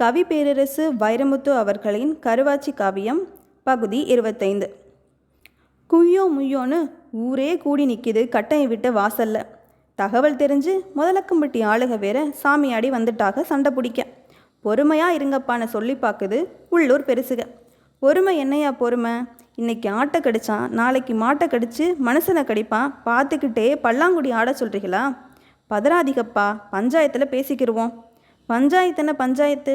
கவி பேரரசு வைரமுத்து அவர்களின் கருவாச்சி காவியம் பகுதி 25. குய்யோ முய்யோன்னு ஊரே கூடி நிற்கிது கட்டையை விட்ட வாசல்ல. தகவல் தெரிஞ்சு முதலக்கம்பட்டி ஆளுக வேற சாமியாடி வந்துட்டாக சண்டை பிடிக்க. பொறுமையாக இருங்கப்பான்னு சொல்லி பார்க்குது உள்ளூர் பெருசுக. பொறுமை என்னையா பொறுமை? இன்னைக்கு ஆட்டை கடிச்சான், நாளைக்கு மாட்டை கடிச்சு மனுஷனை கடிப்பான், பார்த்துக்கிட்டே பல்லாங்குடி ஆட சொல்கிறீங்களா? பதறாதிகப்பா, பஞ்சாயத்தில் பேசிக்கிடுவோம். பஞ்சாயத்துன பஞ்சாயத்து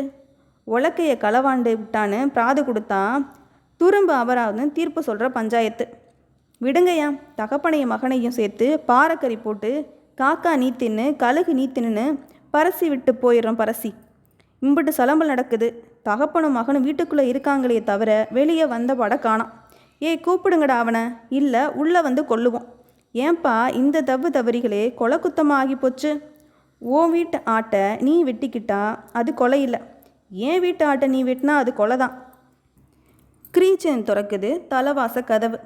உலக்கையை களவாண்டு விட்டான்னு பிராது கொடுத்தா துரும்பு அபராதம் தீர்ப்பு சொல்கிற பஞ்சாயத்து. விடுங்கய்யா, தகப்பனையும் மகனையும் சேர்த்து பாறைக்கறி போட்டு காக்கா நீ தின்னு கழுகு நீ தின்னு பரசி விட்டு போயிடுறோம். பரசி இம்பிட்டு சலம்பல் நடக்குது. தகப்பனும் மகனும் வீட்டுக்குள்ளே இருக்காங்களே தவிர வெளியே வந்த பட காணாம். கூப்பிடுங்கடா அவனை, இல்லை உள்ளே வந்து கொல்லுவோம். ஏன்பா இந்த தவறிகளே கொலை குத்தமாக ஆகி போச்சு? ஓ வீட்டு ஆட்டை நீ வெட்டிக்கிட்டா அது கொலை இல்லை, ஏன் வீட்டு ஆட்டை நீ வெட்டினா அது கொலை தான். கிரீச்சன் திறக்குது தலைவாச கதவு.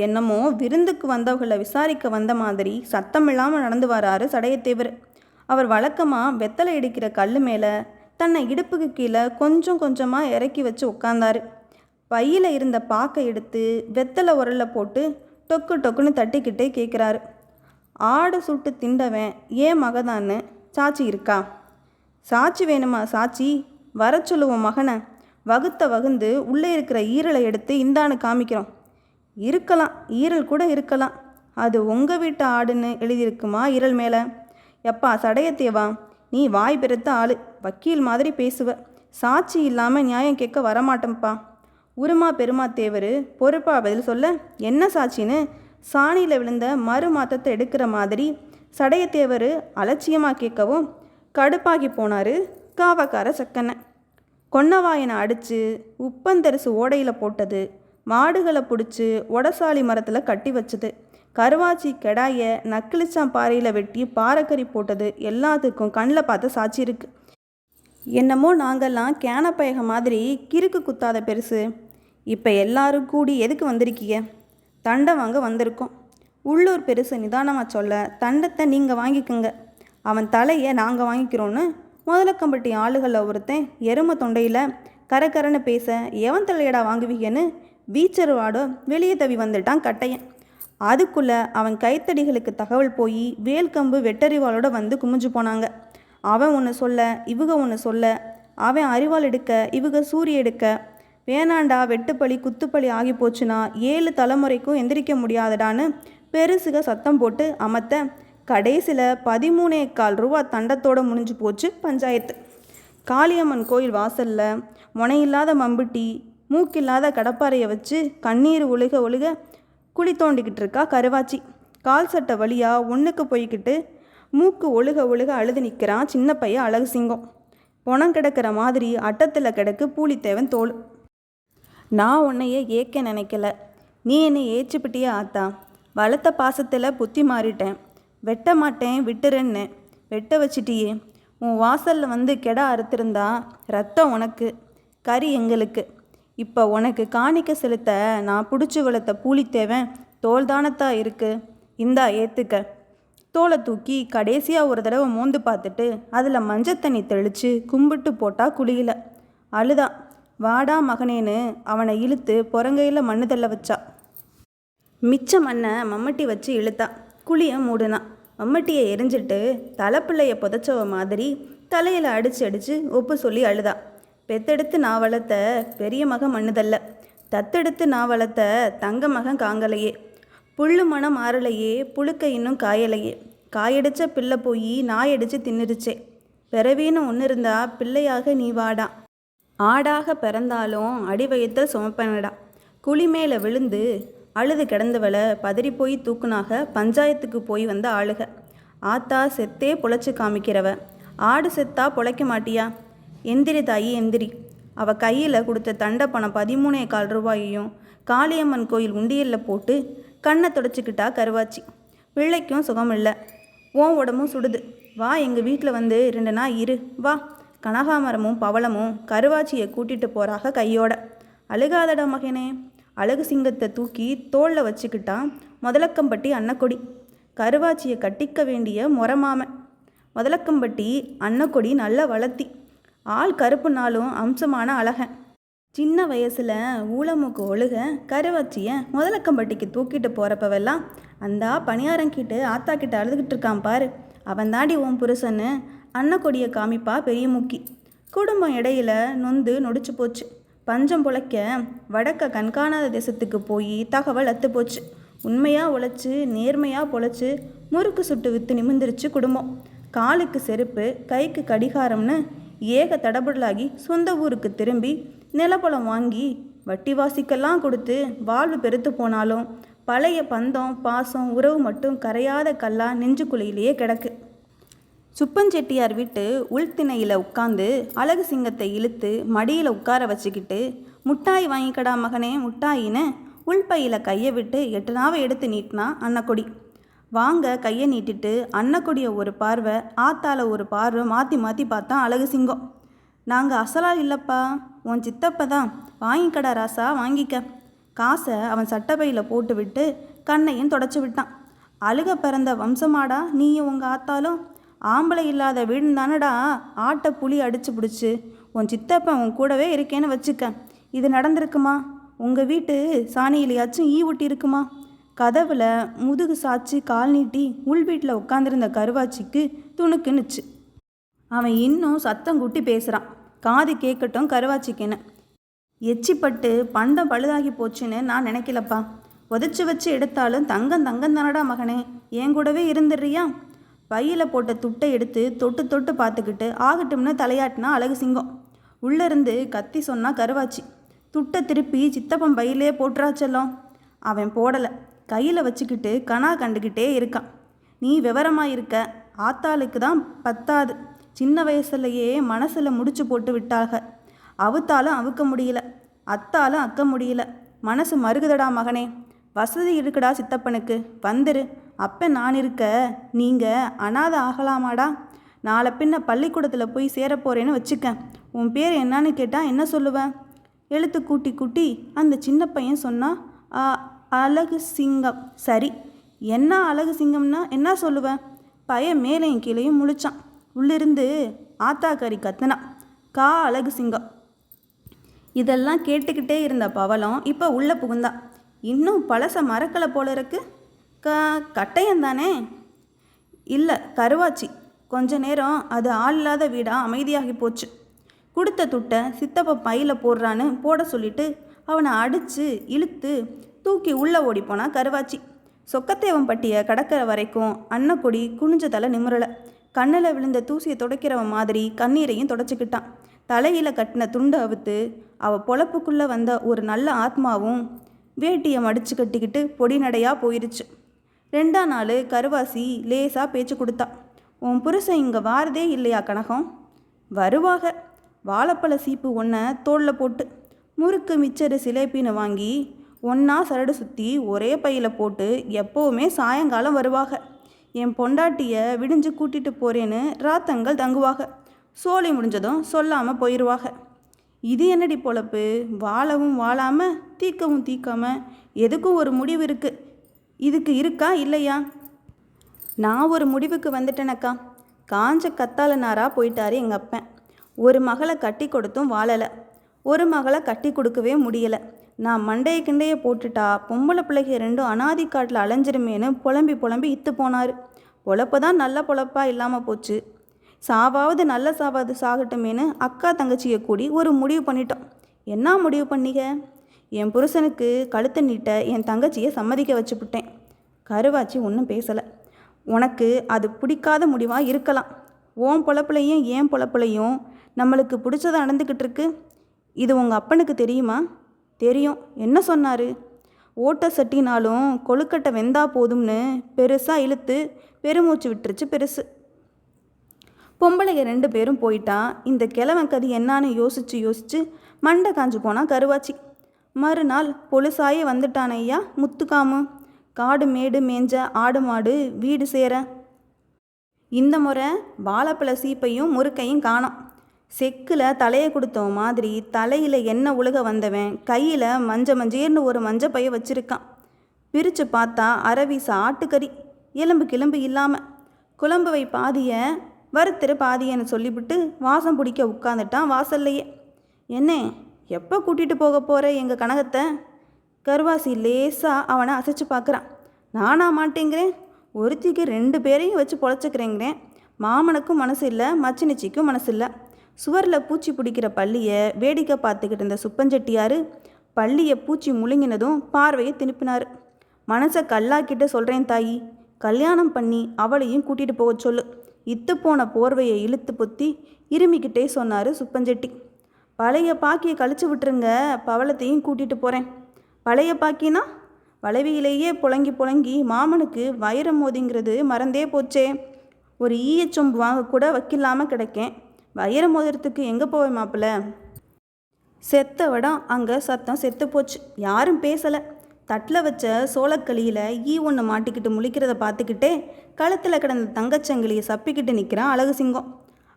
என்னமோ விருந்துக்கு வந்தவர்களை விசாரிக்க வந்த மாதிரி சத்தமில்லாமல் நடந்து வராரு சடையத்தேவர். அவர் வழக்கமாக வெத்தலை இடிக்கிற கல் மேலே தன்னை இடுப்புக்கு கீழே கொஞ்சம் கொஞ்சமாக இறக்கி வச்சு உட்கார்ந்தாரு. பையில் இருந்த பாக்கை எடுத்து வெத்தலை உரலில் போட்டு டொக்கு டொக்குன்னு தட்டிக்கிட்டே கேட்குறாரு. ஆடு சுட்டு திண்டவன் ஏன் மகதான்னு சாட்சி இருக்கா? சாட்சி வேணுமா? சாட்சி வர சொல்லுவோம் மகனை. வகுந்து உள்ளே இருக்கிற ஈரலை எடுத்து இந்தான்னு காமிக்கிறோம். இருக்கலாம், ஈரல் கூட இருக்கலாம். அது உங்கள் வீட்டு ஆடுன்னு எழுதியிருக்குமா ஈரல் மேலே? எப்பா சடையத்தேவா, நீ வாய் பெருத்த ஆள், வக்கீல் மாதிரி பேசுவ. சாட்சி இல்லாமல் நியாயம் கேட்க வரமாட்டேன்ப்பா. உருமா பெருமா தேவர் பொறுப்பா பதில் சொல்ல. என்ன சாட்சின்னு சாணியில் விழுந்த மறு மாத்தத்தை எடுக்கிற மாதிரி சடையத்தேவர் அலட்சியமாக கேட்கவும் கடுப்பாகி போனார் காவக்கார சக்கனை. கொன்னவாயனை அடித்து உப்பந்தரிசு ஓடையில் போட்டது, மாடுகளை பிடிச்சி ஒடசாலி மரத்தில் கட்டி வச்சது, கருவாச்சி கெடாயை நக்கிலிச்சான் பாறையில் வெட்டி பாறைக்கறி போட்டது எல்லாத்துக்கும் கண்ணில் பார்த்த சாட்சி இருக்குது. என்னமோ நாங்கள்லாம் கேனப்பயக மாதிரி கிறுக்கு குத்தாத பெருசு. இப்போ எல்லாரும் கூடி எதுக்கு வந்திருக்கீங்க? தண்டை வாங்க வந்திருக்கோம். உள்ளூர் பெருசு நிதானமாக சொல்ல, தண்டத்தை நீங்கள் வாங்கிக்கோங்க, அவன் தலையை நாங்கள் வாங்கிக்கிறோன்னு முதலக்கம்பட்டி ஆளுகளில் ஒருத்தன் எருமை தொண்டையில் கரகரன்னு பேச, எவன் தலையடா வாங்குவீங்கன்னு வீச்சருவாட வெளியே தவி வந்துட்டான் கட்டையன். அதுக்குள்ளே அவன் கைத்தடிகளுக்கு தகவல் போய் வேல்கம்பு வெட்டறிவாளோட வந்து குமிஞ்சு போனாங்க. அவன் ஒன்று சொல்ல இவங்க ஒன்று சொல்ல, அவன் அறிவாள் எடுக்க இவங்க சூரிய எடுக்க. வேணாண்டா, வெட்டுப்பழி குத்துப்பழி ஆகி போச்சுன்னா 7 தலைமுறைக்கும் எந்திரிக்க முடியாதடான்னு பெருசுக சத்தம் போட்டு அமர்த்த கடைசியில் 13.25 ரூபா தண்டத்தோடு முடிஞ்சு போச்சு பஞ்சாயத்து. காளியம்மன் கோயில் வாசலில் முனையில்லாத மம்புட்டி மூக்கில்லாத கடப்பாறையை வச்சு கண்ணீர் ஒழுக குழி தோண்டிக்கிட்டு இருக்கா கருவாச்சி. கால் சட்டை வழியாக ஒன்றுக்கு போய்கிட்டு மூக்கு ஒழுக அழுது நிற்கிறான் சின்ன பையன் அழகு சிங்கம். பொணம் கிடக்கிற மாதிரி அட்டத்தில் கிடக்கு பூலித்தேவன் தோல். நான் உன்னையே ஏற்க நினைக்கல, நீ என்னை ஏச்சுப்பிட்டியே ஆத்தா. வளர்த்த பாசத்தில் புத்தி மாறிட்டேன். வெட்ட மாட்டேன் விட்டுறேன்னு வெட்ட வச்சிட்டியே. உன் வாசலில் வந்து கெடா அறுத்திருந்தா ரத்தம் உனக்கு, கறி எங்களுக்கு. இப்போ உனக்கு காணிக்க செலுத்த நான் பிடிச்சி வளர்த்த பூலித்தேவன் தோல் தானத்தா இருக்குது, இந்தா ஏற்றுக்க. தோலை தூக்கி கடைசியாக ஒரு தடவை மோந்து பார்த்துட்டு அதில் மஞ்சத்தண்ணி தெளித்து கும்பிட்டு போட்டா குழியில். அழுதா. வாடா மகனேன்னு அவனை இழுத்து புறங்கையில் மண்ணு தள்ள வச்சா. மிச்ச மண்ணை மம்மட்டி வச்சு இழுத்தா. குழியை மூடுனா. மம்மட்டியை எரிஞ்சிட்டு தலைப்பிள்ளையை புதைச்சவ மாதிரி தலையில் அடித்து ஒப்பு சொல்லி அழுதா. பெத்தெடுத்து நான் வளர்த்த பெரிய மகன் மண்ணுதல்ல, தத்தெடுத்து நான் வளர்த்த தங்க மகன் காங்கலையே. புல்லு மனம் ஆறலையே, புழுக்க இன்னும் காயலையே. காயடிச்ச பிள்ளை போய் நாயடிச்சு தின்னுருச்சே. பிறவின்னு ஒன்று இருந்தா பிள்ளையாக நீ வாடா. ஆடாக பிறந்தாலும் அடிவயத்தில் சுமப்பனடா. குழி மேலே விழுந்து அழுது கிடந்தவளை பதறி போய் தூக்குனாக பஞ்சாயத்துக்கு போய் வந்த ஆளுக. ஆத்தா செத்தே பொழைச்சி காமிக்கிறவ, ஆடு செத்தா பொழைக்க மாட்டியா? எந்திரி தாயி எந்திரி. அவள் கையில் கொடுத்த தண்டை பணம் 13.25 ரூபாயையும் காளியம்மன் கோயில் உண்டியலில் போட்டு கண்ணை தொடச்சிக்கிட்டா கருவாச்சி. பிள்ளைக்கும் சுகம் இல்லை, உன் உடம்பும் சுடுது. வா எங்கள் வீட்டில் வந்து 2 நாள் இரு வா. கனகாமரமும் பவளமும் கருவாச்சியை கூட்டிகிட்டு போகிறாக கையோட. அழுகாதடா மகனே. அழகு சிங்கத்தை தூக்கி தோளில் வச்சுக்கிட்டான் முதலக்கம்பட்டி அன்னக்கொடி. கருவாச்சியை கட்டிக்க வேண்டிய முறமாமன். முதலக்கம்பட்டி அன்னக்கொடி நல்ல வளர்த்தி. ஆள் கருப்புனாலும் அம்சமான அழகன். சின்ன வயசில் ஊளமுக்கு ஒழுக கருவாச்சியை முதலக்கம்பட்டிக்கு தூக்கிட்டு போகிறப்பவெல்லாம் அந்தா பணியாரங்கிட்டு ஆத்தா கிட்ட அழுதுகிட்டு இருக்கான் பாரு, அவன் தாண்டி உன் புருஷன்னு அன்னக்கொடியை காமிப்பா பெரிய முக்கி. குடும்பம் இடையில நொந்து நொடிச்சு போச்சு. பஞ்சம் பொழைக்க வடக்க கண்காணாத தேசத்துக்கு போய் தகவல் அத்து போச்சு. உண்மையாக உழைச்சி நேர்மையாக பொழைச்சி முறுக்கு சுட்டு விற்று நிமிர்ந்துருச்சு குடும்பம். காலுக்கு செருப்பு கைக்கு கடிகாரம்னு ஏக தடபுடலாகி சொந்த ஊருக்கு திரும்பி நிலப்பழம் வாங்கி வட்டி வாசிக்கெல்லாம் கொடுத்து வாழ்வு பெருத்து போனாலும் பழைய பந்தம் பாசம் உறவு மட்டும் கரையாத கல்லா நெஞ்சுக்குழியிலேயே கிடக்கு. சுப்பஞ்செட்டியார் வீட்டு உள்திணையில் உட்காந்து அழகு சிங்கத்தை இழுத்து மடியில் உட்கார வச்சுக்கிட்டு முட்டாய் வாங்கிக்கடா மகனே முட்டாயின்னு உள்பையில் கையை விட்டு 8 நாவை எடுத்து நீட்டினா அன்னக்கொடி. வாங்க கையை நீட்டிட்டு அன்னக்கொடியை ஒரு பார்வை ஆத்தால ஒரு பார்வை மாற்றி மாற்றி பார்த்தான் அழகு சிங்கம். நாங்கள் அசலால் இல்லைப்பா, உன் சித்தப்ப தான், வாங்கிக்கடா ராசா வாங்கிக்க. காசை அவன் சட்டப்பையில் போட்டு விட்டு கண்ணையும் தொடச்சி விட்டான். அழுக பிறந்த வம்சமாடா நீயும் உங்கள் ஆத்தாலும், ஆம்பளை இல்லாத வீடு தானடா ஆட்டை புளி அடிச்சு பிடிச்சி உன் சித்தப்பன் உன் கூடவே இருக்கேன்னு வச்சுக்க. இது நடந்திருக்குமா? உங்கள் வீட்டு சாணியிலையாச்சும் ஈ ஒட்டி இருக்குமா? கதவில் முதுகு சாய்ச்சி கால் நீட்டி உள் வீட்டில் உட்காந்துருந்த கருவாச்சிக்கு துணுக்குன்னுச்சு. அவன் இன்னும் சத்தம் கூட்டி பேசுகிறான். காது கேட்கட்டும் கருவாச்சிக்குன்னு. எச்சிப்பட்டு பண்டம் பழுதாகி போச்சுன்னு நான் நினைக்கலப்பா. உதச்சி வச்சு எடுத்தாலும் தங்கம் தங்கம் தானடா மகனே, என் கூடவே இருந்துடுறியா? பையில் போட்ட துட்டை எடுத்து தொட்டு தொட்டு பார்த்துக்கிட்டு ஆகட்டும்னு தலையாட்டினா அழகு சிங்கம். உள்ளேருந்து கத்தி சொன்னா கருவாச்சி. துட்டை திருப்பி சித்தப்பன் பையிலே போட்டுறாச்செல்லாம். அவன் போடலை, கையில் வச்சுக்கிட்டு கணா கண்டுக்கிட்டே இருக்கான். நீ விவரமாக இருக்க, ஆத்தாளுக்கு தான் பத்தாது. சின்ன வயசுலையே மனசில் முடிச்சு போட்டு விட்டாக. அவுத்தாலும் அவுக்க முடியல, அத்தாலும் அக்க முடியல. மனசு மருகுதடா மகனே. வசதி இருக்குடா சித்தப்பனுக்கு, வந்துரு. அப்போ நான் இருக்க நீங்கள் அனாதை ஆகலாமாடா? நாளை பின்ன பள்ளிக்கூடத்தில் போய் சேரப்போறேன்னு வச்சுக்க. உன் பேர் என்னன்னு கேட்டால் என்ன சொல்லுவேன்? எழுத்து கூட்டி கூட்டி அந்த சின்ன பையன் சொன்னா அழகு சிங்கம். சரி, என்ன அழகு சிங்கம்னா என்ன சொல்லுவேன்? பையன் மேலையும் கீழையும் முழிச்சான். உள்ளிருந்து ஆத்தாக்கறி கத்துனான், கா அழகு சிங்கம். இதெல்லாம் கேட்டுக்கிட்டே இருந்த பவளம் இப்போ உள்ளே புகுந்தா. இன்னும் பழச மறக்கலை போல இருக்கு. கட்டையந்தானே? இல்லை கருவாச்சி. கொஞ்ச நேரம் அது ஆள் இல்லாத வீடாக அமைதியாகி போச்சு. கொடுத்த துட்டை சித்தப்ப பையில் போடுறான்னு போட சொல்லிட்டு அவனை அடித்து இழுத்து தூக்கி உள்ளே ஓடிப்போனா கருவாச்சி. சொக்கத்தேவம்பட்டியை கடக்கிற வரைக்கும் அன்னக்கொடி குனிஞ்ச தலை நிமிரலை. கண்ணில் விழுந்த தூசியை துடைக்கிறவன் மாதிரி கண்ணீரையும் தொடச்சிக்கிட்டான். தலையில் கட்டின துண்டு அவுத்து அவள் பொழப்புக்குள்ளே வந்த ஒரு நல்ல ஆத்மாவும் வேட்டியை மடித்து கட்டிக்கிட்டு பொடி நடையாக போயிருச்சு. 2ஆம் நாள் கருவாசி லேசாக பேச்சு கொடுத்தா. உன் புருஷன் இங்கே வாரதே இல்லையா கனகம்? வருவாக. வாழைப்பழ சீப்பு ஒன்றை தோளில் போட்டு முறுக்கு மிச்சரு சிலேப்பின்னு வாங்கி ஒன்றா சரடு சுற்றி ஒரே பையில் போட்டு எப்போவுமே சாயங்காலம் வருவாக. என் பொண்டாட்டியை விடிஞ்சு கூட்டிகிட்டு போகிறேன்னு ராத்தங்கள் தங்குவாக. சோழி முடிஞ்சதும் சொல்லாமல் போயிடுவாக. இது என்னடி பொழப்பு? வாழவும் வாழாமல் தீக்கவும் தீக்காமல் எதுக்கும் ஒரு முடிவு இருக்குது. இதுக்கு இருக்கா இல்லையா? நான் ஒரு முடிவுக்கு வந்துட்டேனக்கா. காஞ்ச கத்தால நாராக போயிட்டாரு எங்கள் அப்பன். ஒரு மகளை கட்டி கொடுத்தும் வாழலை, ஒரு மகளை கட்டி கொடுக்கவே முடியலை. நான் மண்டையை கிண்டையை போட்டுட்டா பொம்பளை பிள்ளைங்க 2 அனாதி காட்டில் அலைஞ்சிருமேன்னு புலம்பி புலம்பி இத்து போனார். பொழப்பு தான் நல்ல பொழப்பா இல்லாமல் போச்சு. சாவாவது நல்ல சாவாது சாகட்டுமேனு அக்கா தங்கச்சியை கூடி ஒரு முடிவு பண்ணிட்டோம். என்ன முடிவு பண்ணிக்க? என் புருஷனுக்கு கழுத்தை நீட்ட என் தங்கச்சியை சம்மதிக்க வச்சுப்புட்டேன். கருவாச்சி ஒன்றும் பேசலை. உனக்கு அது பிடிக்காத முடிவாக இருக்கலாம். ஓன் பொழப்புலையும் ஏன் பொழப்புலையும் நம்மளுக்கு பிடிச்சதை நடந்துக்கிட்டு இருக்கு. இது உங்கள் அப்பனுக்கு தெரியுமா? தெரியும். என்ன சொன்னார்? ஓட்ட சட்டினாலும் கொழுக்கட்டை வெந்தா போதும்னு பெருசாக இழுத்து பெருமூச்சு விட்டுருச்சு பெருசு. பொம்பளைங்க 2 பேரும் போயிட்டா இந்த கிழவன் கதி என்னான்னு யோசிச்சு மண்டை காஞ்சு போனால் கருவாச்சி. மறுநாள் பொழுசாயே வந்துட்டான் ஐயா முத்துக்காமு. காடு மேடு மேஞ்ச ஆடு மாடு வீடு சேர. இந்த முறை வாழைப்பழ சீப்பையும் முறுக்கையும் காணோம். செக்கில் தலையை கொடுத்தவன் மாதிரி தலையில் எண்ணெய் உழுக வந்தவன் கையில் மஞ்சேர்னு ஒரு மஞ்சள் பைய வச்சுருக்கான். பிரித்து பார்த்தா அரவீச ஆட்டுக்கறி, எலும்பு கிளம்பு இல்லாமல். குழம்பு வை பாதியை வறுத்துரு பாதியன்னு சொல்லிவிட்டு வாசம் பிடிக்க உட்காந்துட்டான் வாசல்லையே. என்ன எப்போ கூட்டிகிட்டு போக போகிற எங்கள் கனகத்தை? கருவாசி லேசாக அவனை அசைச்சு பார்க்குறான். நானா மாட்டேங்கிறேன், ஒருத்திக்கு 2 பேரையும் வச்சு பொழைச்சிக்கிறேங்கிறேன். மாமனுக்கும் மனசு இல்லை, மச்சினிச்சிக்கும் மனசு இல்லை. சுவரில் பூச்சி பிடிக்கிற பள்ளியை வேடிக்கை பார்த்துக்கிட்டு இருந்த சுப்பஞ்செட்டியார் பள்ளியை பூச்சி முழுங்கினதும் பார்வையை திருப்பினார். மனசை கல்லாக்கிட்ட சொல்கிறேன் தாயி, கல்யாணம் பண்ணி அவளையும் கூட்டிகிட்டு போக சொல்லு. இத்து போன போர்வையை இழுத்து பொத்தி இருமிக்கிட்டே சொன்னார் சுப்பஞ்செட்டி. பழைய பாக்கியை கழிச்சு விட்டுருங்க, பவளத்தையும் கூட்டிகிட்டு போகிறேன். பழைய பாக்கினா வளவியிலேயே புழங்கி மாமனுக்கு வைரம் மோதிங்கிறது மறந்தே போச்சே. ஒரு ஈயச்சொம்பு வாங்க கூட வைக்கலாமல் கிடைக்கேன். வைர மோதிரத்துக்கு எங்கே போவேன் மாப்பிள்ள? செத்த விடம் அங்கே சத்தம் செத்து போச்சு. யாரும் பேசலை. தட்டில் வச்ச சோளக்களியில் ஈ ஒன்று மாட்டிக்கிட்டு முழிக்கிறத பார்த்துக்கிட்டே கழுத்தில் கிடந்த தங்கச்சங்கிலியை சப்பிக்கிட்டு நிற்கிறான் அழகு சிங்கம்.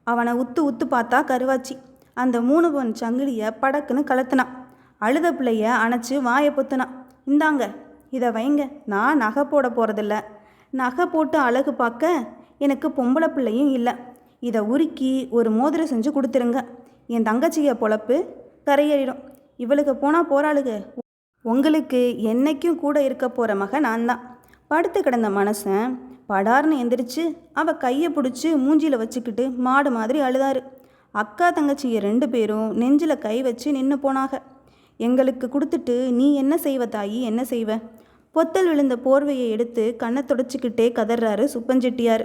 அவனை உத்து பார்த்தா கருவாச்சி. அந்த 3 பவுன் சங்கிலியை படக்குன்னு கலத்துனான். அழுத பிள்ளைய அணைச்சி வாயை பொத்துனான். இந்தாங்க, இதை வைங்க. நான் நகை போட போகிறதில்ல. நகை போட்டு அழகு பார்க்க எனக்கு பொம்பளை பிள்ளையும் இல்லை. இதை உருக்கி ஒரு மோதிரம் செஞ்சு கொடுத்துருங்க. என் தங்கச்சியை பொழப்பு கரையேறிடும். இவளுக்கு போனால் போராளுக. உங்களுக்கு என்னைக்கும் கூட இருக்க போகிற மகன் நான் தான். படுத்து கிடந்த மனுஷன் படார்னு எந்திரிச்சு அவள் கையை பிடிச்சி மூஞ்சியில் வச்சுக்கிட்டு மாடு மாதிரி அழுதாரு. அக்கா தங்கச்சியை 2 பேரும் நெஞ்சில் கை வச்சு நின்று போனாங்க. எங்களுக்கு கொடுத்துட்டு நீ என்ன செய்வ தாயி, என்ன செய்வ? பொத்தல் விழுந்த போர்வையை எடுத்து கண்ணை தொடச்சிக்கிட்டே கதறாரு சுப்பஞ்செட்டியார்.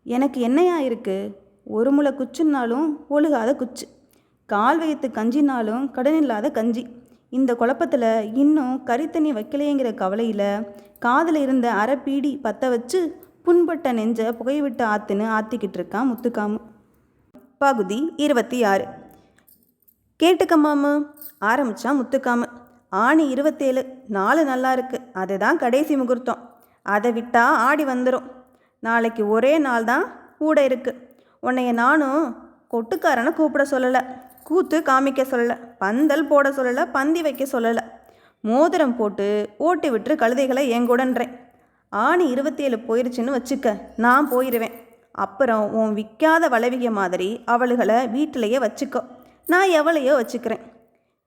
எனக்கு என்னையா இருக்குது? ஒரு முளை குச்சுன்னாலும் ஒழுகாத குச்சு, கால் வயிற்று கஞ்சினாலும் கடனில்லாத கஞ்சி. இந்த குழப்பத்தில் இன்னும் கறித்தண்ணி வைக்கலையேங்கிற கவலையில் காதில் இருந்த அரை பீடி பற்ற வச்சு புண்பட்ட நெஞ்சை புகைவிட்டு ஆற்றுன்னு ஆற்றிக்கிட்டு இருக்கான் முத்துக்காமு. பகுதி 26. கேட்டுக்கம்மாமு ஆரம்பித்தான் முத்துக்காமு. ஆணி 27 நாள் நல்லா இருக்குது. அதுதான் கடைசி முகூர்த்தம். அதை விட்டால் ஆடி வந்துடும். நாளைக்கு ஒரே நாள் தான் கூட இருக்குது. உன்னைய நானும் கொட்டுக்காரனை கூப்பிட சொல்லலை, கூத்து காமிக்க சொல்லலை, பந்தல் போட சொல்லலை, பந்தி வைக்க சொல்லலை. மோதிரம் போட்டு ஓட்டி விட்டு கழுதைகளை எங்கூடன்றேன். ஆணி 27 போயிடுச்சுன்னு வச்சுக்க, நான் போயிடுவேன். அப்புறம் உன் விற்காத வளவிக மாதிரி அவளுகளை வீட்டிலையே வச்சுக்கோ, நான் எவளையோ வச்சுக்கிறேன்.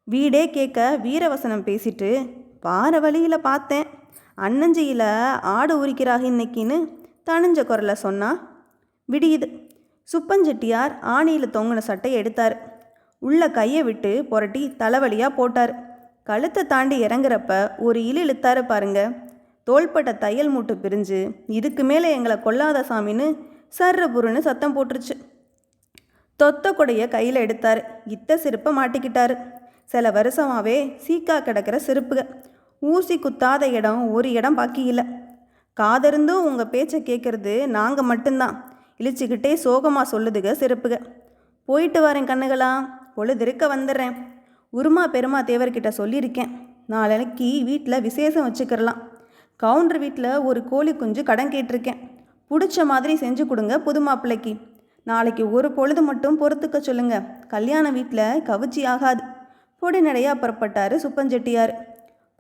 வீடே கேட்க வீரவசனம் பேசிட்டு வார வழியில் பார்த்தேன். அன்னஞ்சியில் ஆடு உரிக்கிறாக இன்னைக்கின்னு தணிஞ்ச குரலை சொன்னால் விடியுது. சுப்பஞ்செட்டியார் ஆணியில் தொங்கின சட்டையை எடுத்தார். உள்ள கையை விட்டு புரட்டி தலைவலியாக போட்டார். கழுத்தை தாண்டி இறங்குறப்ப ஒரு இழுத்தாரு பாருங்க. தோள்பட்ட தையல் மூட்டு பிரிஞ்சு இதுக்கு மேலே எங்களை கொல்லாத சாமின்னு சர்ற புருன்னு சத்தம் போட்டுருச்சு. தொத்த கொடையை கையில் எடுத்தார். இத்த செருப்பை மாட்டிக்கிட்டாரு. சில வருஷமாகவே சீக்கா கிடக்கிற செருப்புக. ஊசி குத்தாத இடம் ஒரு இடம் பாக்கி இல்லை. காதருந்தும் உங்கள் பேச்சை கேட்குறது நாங்கள் மட்டும்தான். இழிச்சிக்கிட்டே சோகமாக சொல்லுதுக செருப்புக. போயிட்டு வரேன் கண்ணுகளா, பொழுதிருக்க வந்துடுறேன். உருமா பெருமா தேவர்கிட்ட சொல்லியிருக்கேன். நாளைக்கு வீட்டில் விசேஷம் வச்சுக்கிறலாம். கவுண்டர் வீட்டில் ஒரு கோழி குஞ்சு கடன் கேட்டிருக்கேன். பிடிச்ச மாதிரி செஞ்சு கொடுங்க புது மாப்பிள்ளைக்கு. நாளைக்கு ஒரு பொழுது மட்டும் பொறுத்துக்க சொல்லுங்க. கல்யாண வீட்டில் கவிச்சி ஆகாது. பொடி நடையாக புறப்பட்டார் சுப்பஞ்செட்டியார்.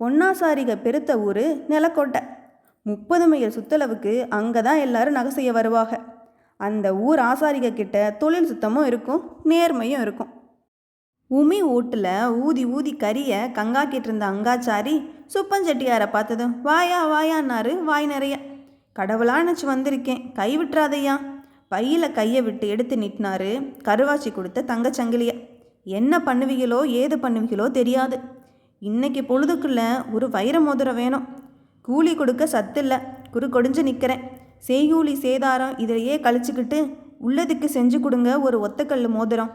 பொன்னாசாரிக பெருத்த ஊர் நிலக்கோட்டை. 30 மைல் சுத்தளவுக்கு அங்கே தான் எல்லாரும் நகை செய்ய வருவாங்க. அந்த ஊர் ஆசாரிக கிட்ட தொழில் சுத்தமும் இருக்கும், நேர்மையும் இருக்கும். உமி ஓட்டில் ஊதி கறியை கங்காக்கிட்டு இருந்த அங்காச்சாரி சுப்பஞ்செட்டியாரை பார்த்ததும் வாயா வாயான்னாரு வாய் நிறைய. கடவுளா நினச்சி வந்திருக்கேன், கை விட்டுறாதையா. பையில் கையை விட்டு எடுத்து நிட்டினாரு கருவாச்சி கொடுத்த தங்கச்சங்கிலிய. என்ன பண்ணுவீங்களோ ஏது பண்ணுவீங்களோ தெரியாது. இன்னைக்கு பொழுதுக்குள்ளே ஒரு வைர மோதிரம் வேணும். கூலி கொடுக்க சத்தில்லை, குறுக்கொடிஞ்சு நிற்கிறேன். செய்கூலி சேதாரம் இதிலையே கழிச்சுக்கிட்டு உள்ளதுக்கு செஞ்சு கொடுங்க ஒரு ஒத்தக்கல் மோதிரம்.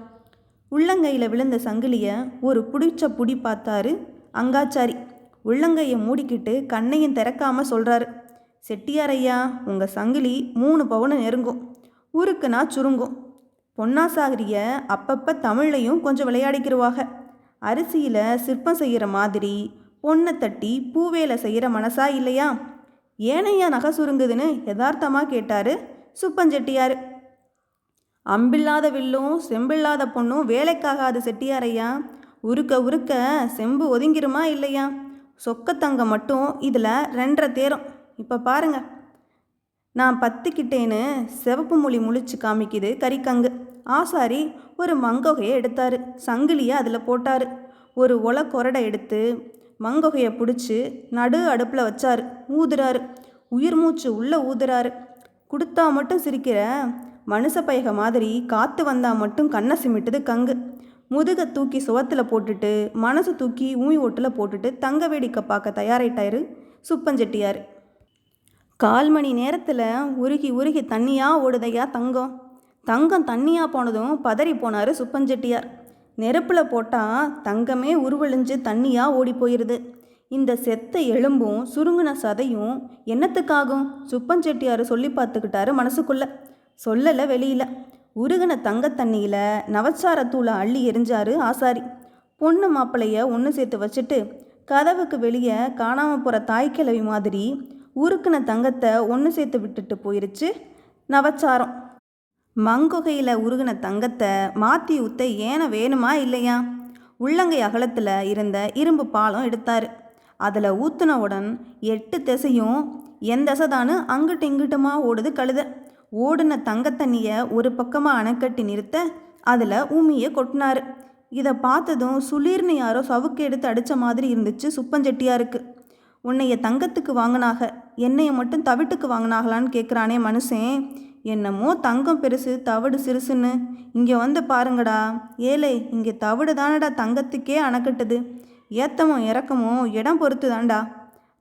உள்ளங்கையில் விழுந்த சங்கிலியை ஒரு பிடிச்ச புடி பார்த்தாரு அங்காச்சாரி. உள்ளங்கையை மூடிக்கிட்டு கண்ணையும் திறக்காமல் சொல்கிறாரு, செட்டியார் ஐயா, உங்கள் சங்கிலி 3 பவுனை நெருங்கும், ஊருக்குனா சுருங்கும். பொன்னாசாகரிய அப்பப்போ தமிழ்லையும் கொஞ்சம் விளையாடிக்கிடுவாங்க. அரிசியில் சிற்பம் செய்கிற மாதிரி பொண்ணை தட்டி பூவேலை செய்கிற மனசா இல்லையா? ஏனையா நகை சுருங்குதுன்னு யதார்த்தமாக கேட்டார் சுப்பஞ்செட்டியார். அம்பில்லாத வில்லும் செம்பில்லாத பொண்ணும் வேலைக்காகாது செட்டியாரையா. உருக்க செம்பு ஒதுங்கிருமா இல்லையா? சொக்கத்தங்கம் மட்டும் இதில் 2.5 தேரும். இப்போ பாருங்க. நான் பத்துக்கிட்டேன்னு சிவப்பு மொழி முழிச்சு காமிக்குது கறிக்கங்கு. ஆசாரி ஒரு மங்கொகையை எடுத்தார், சங்கிலியை அதில் போட்டார். ஒரு ஒலை கொரடை எடுத்து மங்கொகையை பிடிச்சி நடு அடுப்பில் வச்சார். ஊதுறாரு, உயிர் மூச்சு உள்ளே ஊதுறாரு. கொடுத்தா மட்டும் சிரிக்கிற மனுஷ பயக மாதிரி காற்று வந்தால் மட்டும் கண்ணை சிமிட்டுது கங்கு. முதுகை தூக்கி சுவத்தில் போட்டுட்டு மனசு தூக்கி ஊமி ஓட்டில் போட்டுட்டு தங்க வேடிக்கை பார்க்க தயாராயிட்டாரு சுப்பஞ்செட்டியார். 1/4 மணி நேரத்தில் உருகி உருகி தண்ணியாக ஓடுதையா தங்கம். தங்கம் தண்ணியாக போனதும் பதறி போனார் சுப்பஞ்செட்டியார். நெருப்பில் போட்டால் தங்கமே உருவழிஞ்சு தண்ணியாக ஓடி போயிடுது. இந்த செத்த எலும்பும் சுருங்கின சதையும் என்னத்துக்காகும்? சுப்பஞ்செட்டியார் சொல்லி பார்த்துக்கிட்டாரு மனசுக்குள்ளே. சொல்லலை வெளியில். உருகின தங்க தண்ணியில் நவச்சாரத்தூளை அள்ளி எரிஞ்சாரு ஆசாரி. பொண்ணு மாப்பிள்ளைய ஒன்று சேர்த்து வச்சுட்டு கதவுக்கு வெளியே காணாமல் போகிற தாய்க்கிழவி மாதிரி உருக்கின தங்கத்தை ஒன்று சேர்த்து விட்டுட்டு போயிருச்சு நவச்சாரம். மங்கொகையில் உருகின தங்கத்தை மாற்றி ஊற்ற ஏன வேணுமா இல்லையா? உள்ளங்கை அகலத்தில் இருந்த இரும்பு பாலம் எடுத்தார். அதில் ஊற்றுனவுடன் 8 திசையும் எந்தசைதானு அங்கிட்டு இங்கிட்டுமா ஓடுது கழுத. ஓடின தங்கத்தண்ணியை ஒரு பக்கமாக அணைக்கட்டி நிறுத்த அதில் ஊமியை கொட்டினார். இதை பார்த்ததும் சுளீர்னு யாரோ சவுக்கு எடுத்து அடித்த மாதிரி இருந்துச்சு சுப்பஞ்செட்டியாருக்கு. உன்னைய தங்கத்துக்கு வாங்கினாக, என்னைய மட்டும் தவிட்டுக்கு வாங்கினாகலான்னு கேட்குறானே மனுஷன். என்னமோ தங்கம் பெருசு தவிடு சிறுசுன்னு. இங்கே வந்து பாருங்கடா ஏலே, இங்கே தவிடு தானடா தங்கத்துக்கே அணைக்கட்டுது. ஏத்தமும் இறக்கமும் இடம் பொறுத்து தாண்டா.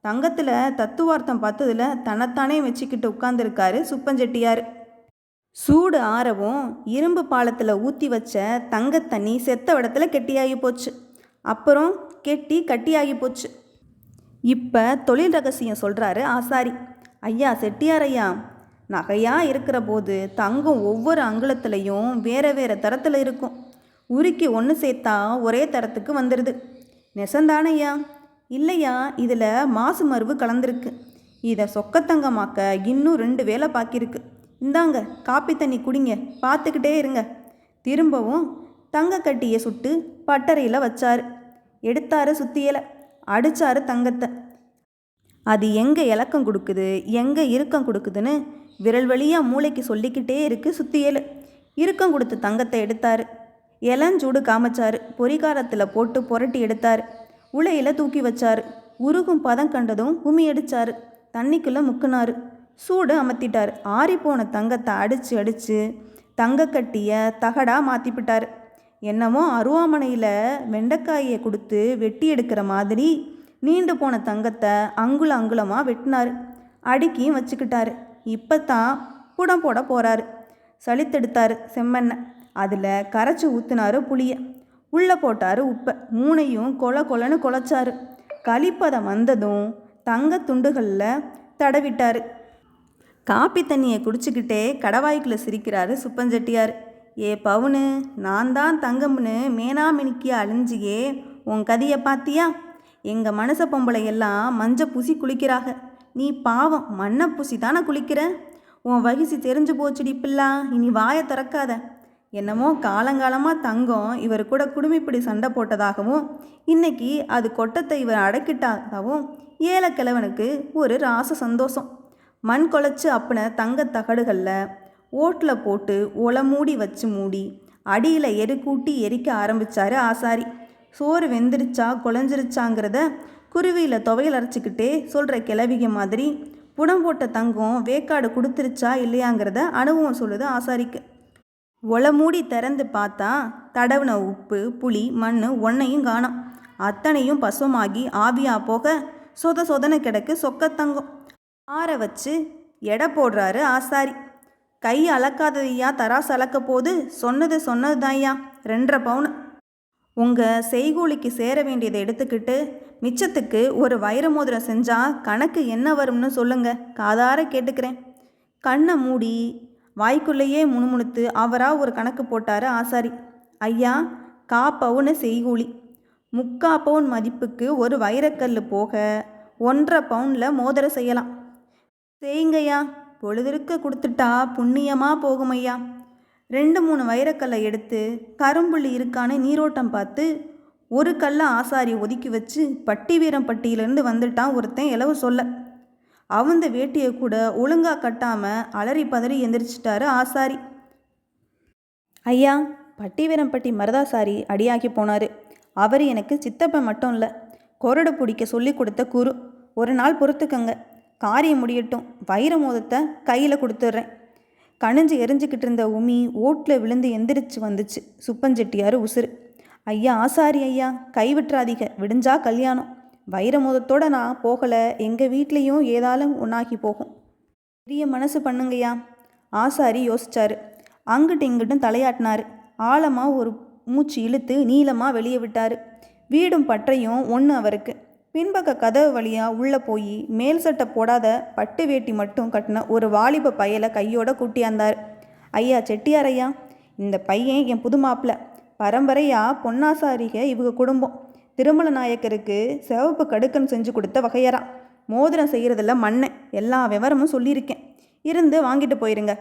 தங்கத்தில் தத்துவார்த்தம் பார்த்ததில் தன்னைத்தானே வச்சுக்கிட்டு உட்கார்ந்துருக்காரு சுப்பஞ்செட்டியார். சூடு ஆறவும் இரும்பு பாலத்தில் ஊற்றி வச்ச தங்கத்தண்ணி செத்த இடத்துல கெட்டியாகி போச்சு. அப்புறம் கட்டியாகி போச்சு. இப்போ தொழில் ரகசியம் சொல்கிறாரு ஆசாரி. ஐயா செட்டியார் ஐயா, நகையாக இருக்கிற போது தங்கம் ஒவ்வொரு அங்குலத்துலேயும் வேறு வேறு தரத்தில் இருக்கும். உருக்கி ஒன்று சேர்த்தா ஒரே தரத்துக்கு வந்துடுது. நெசந்தானையா? இல்லையா, இதில் மாசு மருவு கலந்துருக்கு. இதை சொக்கத்தங்கமாக்க இன்னும் 2 வேலை பாக்கியிருக்கு. இந்தாங்க காப்பி தண்ணி குடிங்க, பார்த்துக்கிட்டே இருங்க. திரும்பவும் தங்க கட்டியை சுட்டு பட்டறையில் வச்சார். எடுத்தாரு சுத்தியலை, அடித்தாரு தங்கத்தை. அது எங்கே இலக்கம் கொடுக்குது, எங்கே இறுக்கம் கொடுக்குதுன்னு விரல் வழியாக மூளைக்கு சொல்லிக்கிட்டே இருக்குது சுத்தியல். இறுக்கம் கொடுத்த தங்கத்தை எடுத்தார். இளஞ்சூடு காமிச்சார். பொறிகாரத்தில் போட்டு புரட்டி எடுத்தார். உலையில் தூக்கி வச்சார். உருகும் பதம் கண்டதும் உமி அடித்தார். தண்ணிக்குள்ளே முக்குனார். சூடு அமர்த்திட்டார். ஆறிப்போன தங்கத்தை அடித்து தங்கக்கட்டியை தகடாக மாற்றிப்பிட்டார். என்னமோ அருவாமனையில் வெண்டைக்காயை கொடுத்து வெட்டி எடுக்கிற மாதிரி நீண்டு போன தங்கத்தை அங்குலமாக வெட்டினார். அடுக்கியும் வச்சுக்கிட்டாரு. இப்போ தான் புடம் போட போகிறாரு. சளித்தெடுத்தார் செம்மெண்ணெய். அதில் கரைச்சி ஊற்றினார் புளியை. உள்ளே போட்டார் உப்பை. 3ஐயும் கொலன்னு குழச்சாரு. களிப்பதம் வந்ததும் தங்க துண்டுகளில் தடவிட்டார். காப்பி தண்ணியை குடிச்சிக்கிட்டே கடவாய்க்குள்ளே சிரிக்கிறாரு சுப்பஞ்செட்டியார். ஏ பவுனு, நான் தான் தங்கம்னு மேனாமினிக்கிய அழிஞ்சியே உன் கதியை பார்த்தியா? எங்கள் மனச பொம்பளையெல்லாம் மஞ்ச பூசி குளிக்கிறாக. நீ பாவம் மண்ணை பூசி தானே குளிக்கிற. உன் வகிசி தெரிஞ்சு போச்சுடி பிள்ளா, இனி வாயை திறக்காத. என்னமோ காலங்காலமாக தங்கம் இவர் கூட குடுமிப்பிடி சண்டை போட்டதாகவும் இன்னைக்கு அது கொட்டத்தை இவர் அடக்கிட்டாகவும் ஏலக்கிழவனுக்கு ஒரு ராச சந்தோஷம். மண் குழச்சி அப்புன தங்க தகடுகளில் ஓட்டில் போட்டு ஒலை மூடி வச்சு மூடி அடியில் எரிக்கூட்டி எரிக்க ஆரம்பித்தார் ஆசாரி. சோறு வெந்துருச்சா குழஞ்சிருச்சாங்கிறத குருவியில் துவையல் அரைச்சிக்கிட்டே சொல்கிற கிளவிக மாதிரி புடம் போட்ட தங்கம் வேக்காடு கொடுத்துருச்சா இல்லையாங்கிறத அனுபவம் சொல்லுது ஆசாரிக்கு. ஒலை மூடி திறந்து பார்த்தா தடவுன உப்பு புளி மண் ஒன்றையும் காணோம். அத்தனையும் பசுவமாகி ஆவியாக போக சொதனை கிடக்கு சொக்கத்தங்கம். ஆற வச்சு எடை போடுறாரு ஆசாரி. கை அளக்காததையா தராசு அளக்க போது சொன்னது தான்யா 2.5 பவுன். உங்கள் செய்கூலிக்கு சேர வேண்டியதை எடுத்துக்கிட்டு மிச்சத்துக்கு ஒரு வைர மோதிரம் செஞ்சால் கணக்கு என்ன வரும்னு சொல்லுங்க, காதார கேட்டுக்கிறேன். கண்ணை மூடி வாய்க்குள்ளேயே முணுமுணுத்து அவராக ஒரு கணக்கு போட்டார் ஆசாரி. ஐயா, 1/4 பவுன் செய்கூலி, 3/4 பவுன் மதிப்புக்கு ஒரு வைரக்கல் போக 1.5 பவுனில் மோதிரம் செய்யலாம். செய்யுங்கய்யா, பொழுதிருக்க கொடுத்துட்டா புண்ணியமாக போகுமையா. 2-3 வைரக்கல்லை எடுத்து கரும்புள்ளி இருக்கான்னு நீரோட்டம் பார்த்து ஒரு கல்லை ஆசாரி ஒதுக்கி வச்சு பட்டி வீரம் பட்டியிலேருந்து வந்துட்டான் ஒருத்தன் இலவு சொல்ல. அவந்த வேட்டியை கூட ஒழுங்கா கட்டாமல் அலறி பதறி எந்திரிச்சிட்டாரு ஆசாரி. ஐயா, பட்டிவீரம்பட்டி மருதாசாரி அடியாகி போனார். அவர் எனக்கு சித்தப்பன் மட்டும் இல்லை, கொரடு பிடிக்க சொல்லி கொடுத்த குரு. ஒரு நாள் பொறுத்துக்கங்க, காரியம் முடியட்டும். வைர மோதத்தை கையில் கொடுத்துட்றேன். கணிஞ்சு எரிஞ்சிக்கிட்டு இருந்த உமி ஓட்டில் விழுந்து எந்திரிச்சு வந்துச்சு சுப்பஞ்செட்டியார் உசுறு. ஐயா ஆசாரி ஐயா, கைவிட்டுறாதீங்க, விடிஞ்சா கல்யாணம். வைர மோதத்தோடு நான் போகலை, எங்கள் வீட்லேயும் ஏதாலும் ஒன்றாகி போகும். பெரிய மனசு பண்ணுங்கய்யா. ஆசாரி யோசிச்சாரு. அங்கிட்டு இங்கிட்டும் தலையாட்டினார். ஆழமாக ஒரு மூச்சு இழுத்து நீளமாக வெளியே விட்டார். வீடும் பற்றையும் ஒன்று அவருக்கு. பின்பக்க கதவு வழியாக உள்ளே போய் மேல் சட்டை போடாத பட்டு வேட்டி மட்டும் கட்டின ஒரு வாலிப பையலை கையோட கூட்டியாந்தார். ஐயா செட்டியார் ஐயா, இந்த பையன் என் புது மாப்பிள்ளை. பரம்பரையாக பொன்னாசாரிக இவங்க குடும்பம். திருமல நாயக்கருக்கு சிவப்பு கடுக்கன் செஞ்சு கொடுத்த வகையறா. மோதிரம் செய்கிறதில்ல மண்ணை. எல்லா விவரமும் சொல்லியிருக்கேன், இருந்து வாங்கிட்டு போயிருங்க.